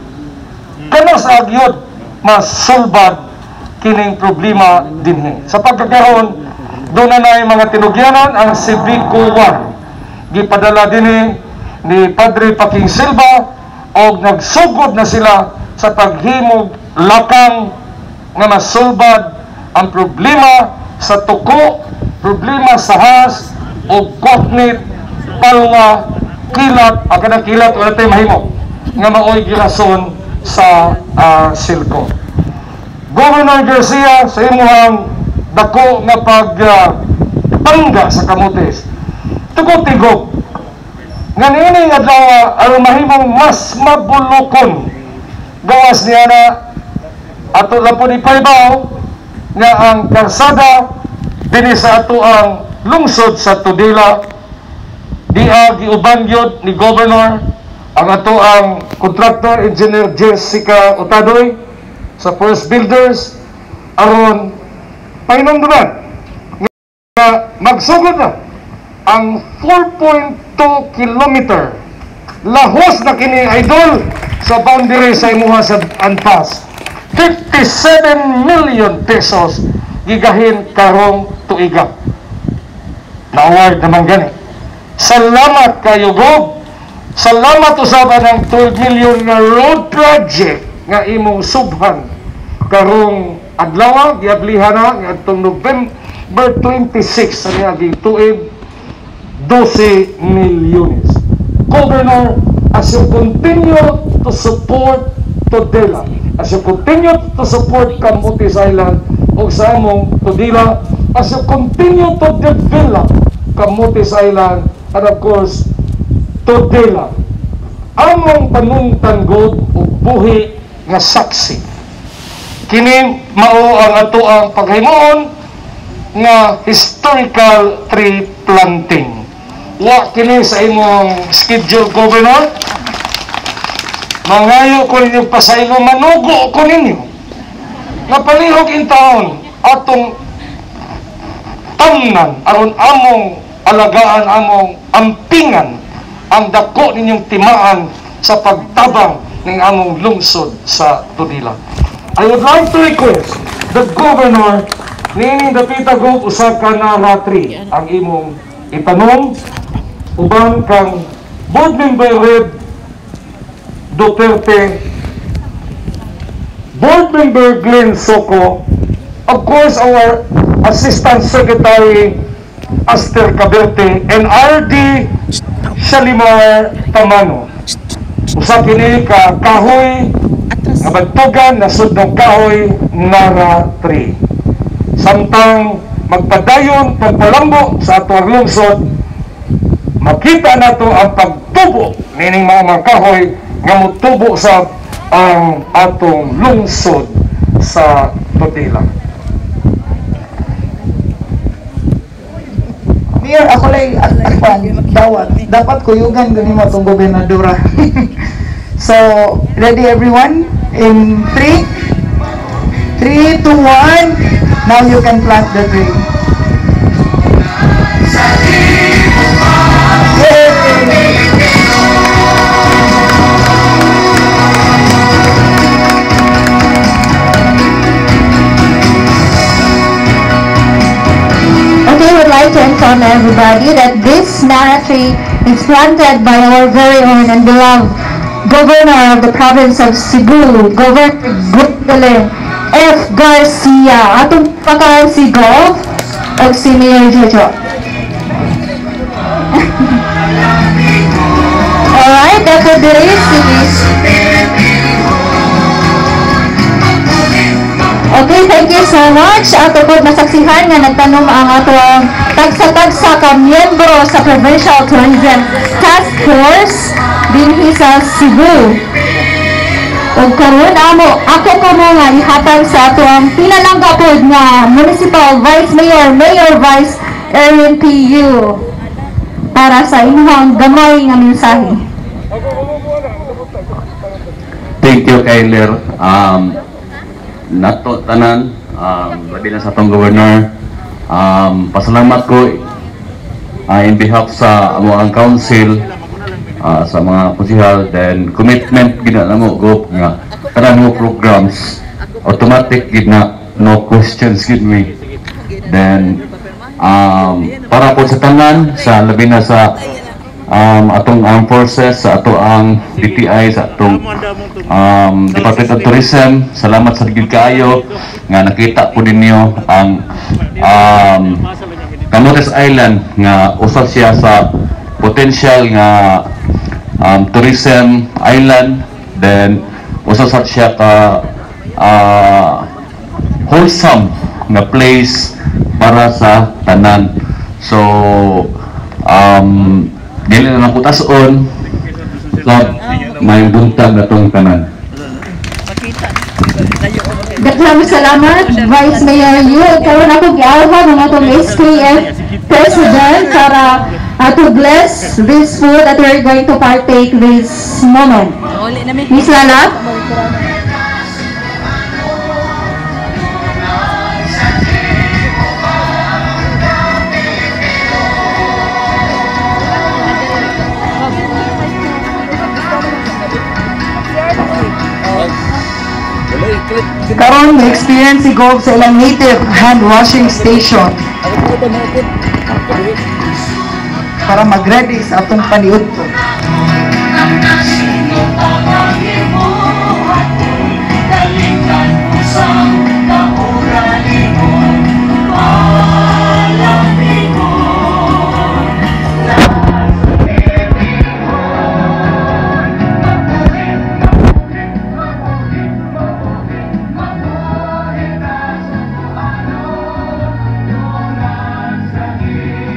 kana sa agyod masulbad kining problema dinhi. Sa pagkakaroon doon na mga tinugyanan ang Civico 1 gipadala dinhi ni Padre Paking Silva o nagsugod na sila sa paghimog lakang nga masulbad ang problema sa tuko, problema sa has o koknit, palwa, kilat, ang kanang kilat wala tayo mahimo nga maoy girason sa Silco. Governor Garcia, sa imuhang dako nga pagpangga sa Camotes, tugot-tigog nga niining adlaw aron mahimong mas mabulokon gawas niya na ato lang po ni paibaw nga ang karsada dinhi sa ato ang lungsod sa Tudela diha giuban gyud ni Governor ang ato ang contractor engineer Jessica Otadoy sa First Builders aron painumduman nga magsugod na ang 4.2 kilometer lahos na kini idol sa boundary sa imuha sa Anpas. 57 million pesos gigahin karong tuiga. Na-award naman gani. Salamat kayo, Gob. Salamat usaban ng 12 million na road project nga imong subhan karong adlaw giablihan na ngadtong November 26 sa niaging tuig 12 milyones. Governor, as you continue to support Todela, as you continue to support Camotes Island o sa among Todela, as you continue to develop Camotes Island and of course Todela, among panungtan God o buhi nga saksi. Kini mao ang ato ang paghimuon nga historical tree planting. Wa kini sa imong schedule, Governor. Mangayo ko ninyo pasaylo, manugo ko ninyo nga palihog in taon atong tamnan aron among alagaan, among ampingan ang dako ninyong timaan sa pagtabang ng among lungsod sa Todela. I would like to request the Governor nining dapita Gov usa ka na ratri ang imong itanong uban kang Board Member Red Duterte, Board Member Glenn Soco, of course our Assistant Secretary Aster Caberte, and RD Shalimar Tamano. Usa kini ka kahoy nga bagtugan na sudnog kahoy Nara 3. Samtang magpadayon pagpalambo sa atong lungsod, makita nato ang pagtubo nining mga kahoy nga mutubo sa ang atong lungsod sa Todela. Mayor, ako lay dawat. Dapat kuyugan gani mo itong gobernadora. So, ready everyone? In 3, 2, 1, now you can plant the tree. Okay, I would like to inform everybody that this Nara tree is planted by our very own and beloved Governor of the province of Cebu, Governor Gwendolyn F. Garcia. Atong pakalan si Gov o si Mayor Jojo. Alright, that would be it. Okay, thank you so much. Ato po masaksihan nga nagtanong ang atong tagsa-tagsa ka miyembro sa Provincial Tourism Task Force dinhi sa Cebu. Ug karon ako kamo nga ihatag sa atong pinalangga pod nga Municipal Vice Mayor, Mayor Vice Erin PU para sa inyong gamay nga mensahe. Thank you, Kyler. Nato tanan, labi na sa atong governor. Pasalamat ko in behalf sa ang council, sa mga kusihal, then commitment gina na mo go nga kanang mo programs automatic gid na, no questions gid me. Then para po sa tanan, sa labi na sa atong armed forces, sa ato ang DTI, sa atong Department of Tourism, salamat sa gid kaayo nga nakita po ninyo ang Camotes Island nga usa siya sa potential nga tourism island, then usa sa siya ka wholesome nga place para sa tanan. So dili na nakutason sa may buntag na tong tanan. Daghang salamat, Vice Mayor Yu. Karon ako giawha ng atong SKF President para to bless this food that we're going to partake this moment. Miss Lala? Karon ma-experience si Gov sa ilang native hand washing station para mag-ready sa atong paniud ko.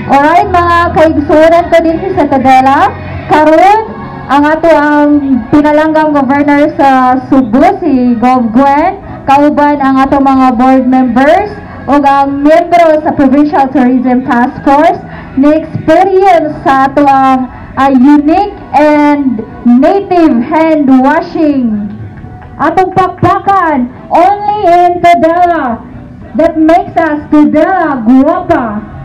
Alright, mga kaigsuran ko din sa Tadela. Karon ang ato ang pinalanggang governor sa Cebu, si Gov Gwen, kauban ang ato mga board members o ang membro sa Provincial Tourism Task Force na experience sa ato ang unique and native hand washing. Atong pakpakan, only in Tadela, that makes us Tadela guwapa.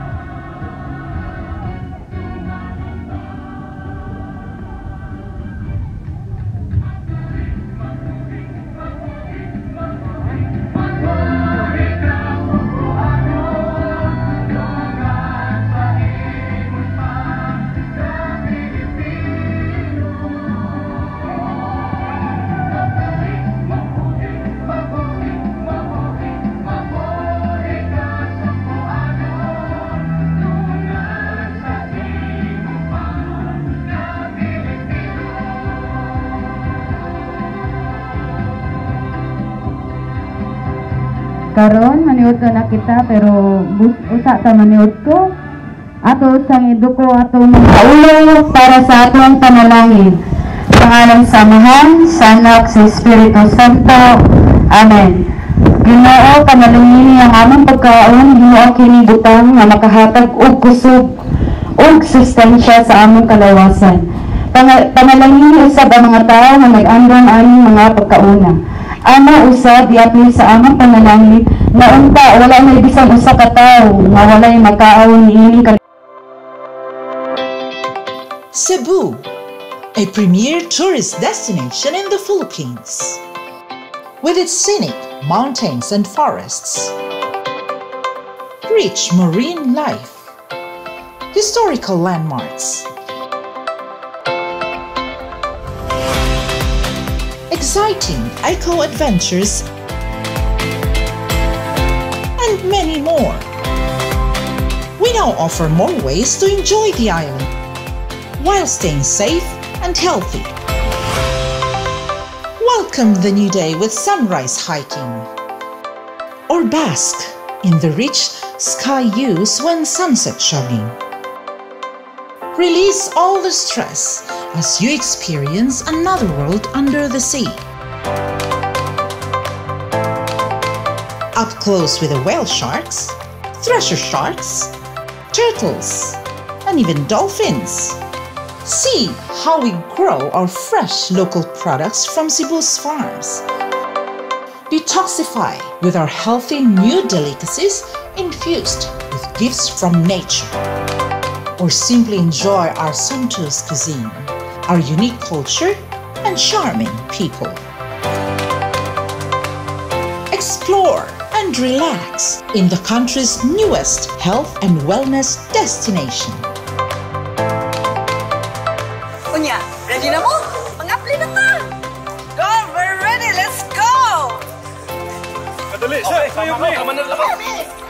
Karon maniud ko na kita pero usa ta maniud ko ato sang iduko ato mga ulo para sa atong panalangin. Pangalang samahan sa Anak sa Espiritu Santo. Amen. Ginoo, panalangin ang among pagkaon, Ginoo kini butang nga makahatag og kusog ug sustensya sa among kalawasan. Panalangin usab ang mga tawo nga nag-andam aning mga pagkauna. Ama usab diapil sa among panalangin na unta wala may bisan usa ka tawo nga walay makaon niining Cebu, a premier tourist destination in the Philippines. With its scenic mountains and forests, rich marine life, historical landmarks, exciting eco-adventures, and many more. We now offer more ways to enjoy the island while staying safe and healthy. Welcome the new day with sunrise hiking, or bask in the rich sky views when sunset jogging. Release all the stress as you experience another world under the sea. Up close with the whale sharks, treasure sharks, turtles, and even dolphins. See how we grow our fresh local products from Cebu's farms. Detoxify with our healthy new delicacies infused with gifts from nature. Or simply enjoy our sumptuous cuisine, our unique culture, and charming people. Explore and relax in the country's newest health and wellness destination. Unya, ready na mo? Pang-apply na ta! Go, we're ready! Let's go! Kadali, siya! Kayo, kayo!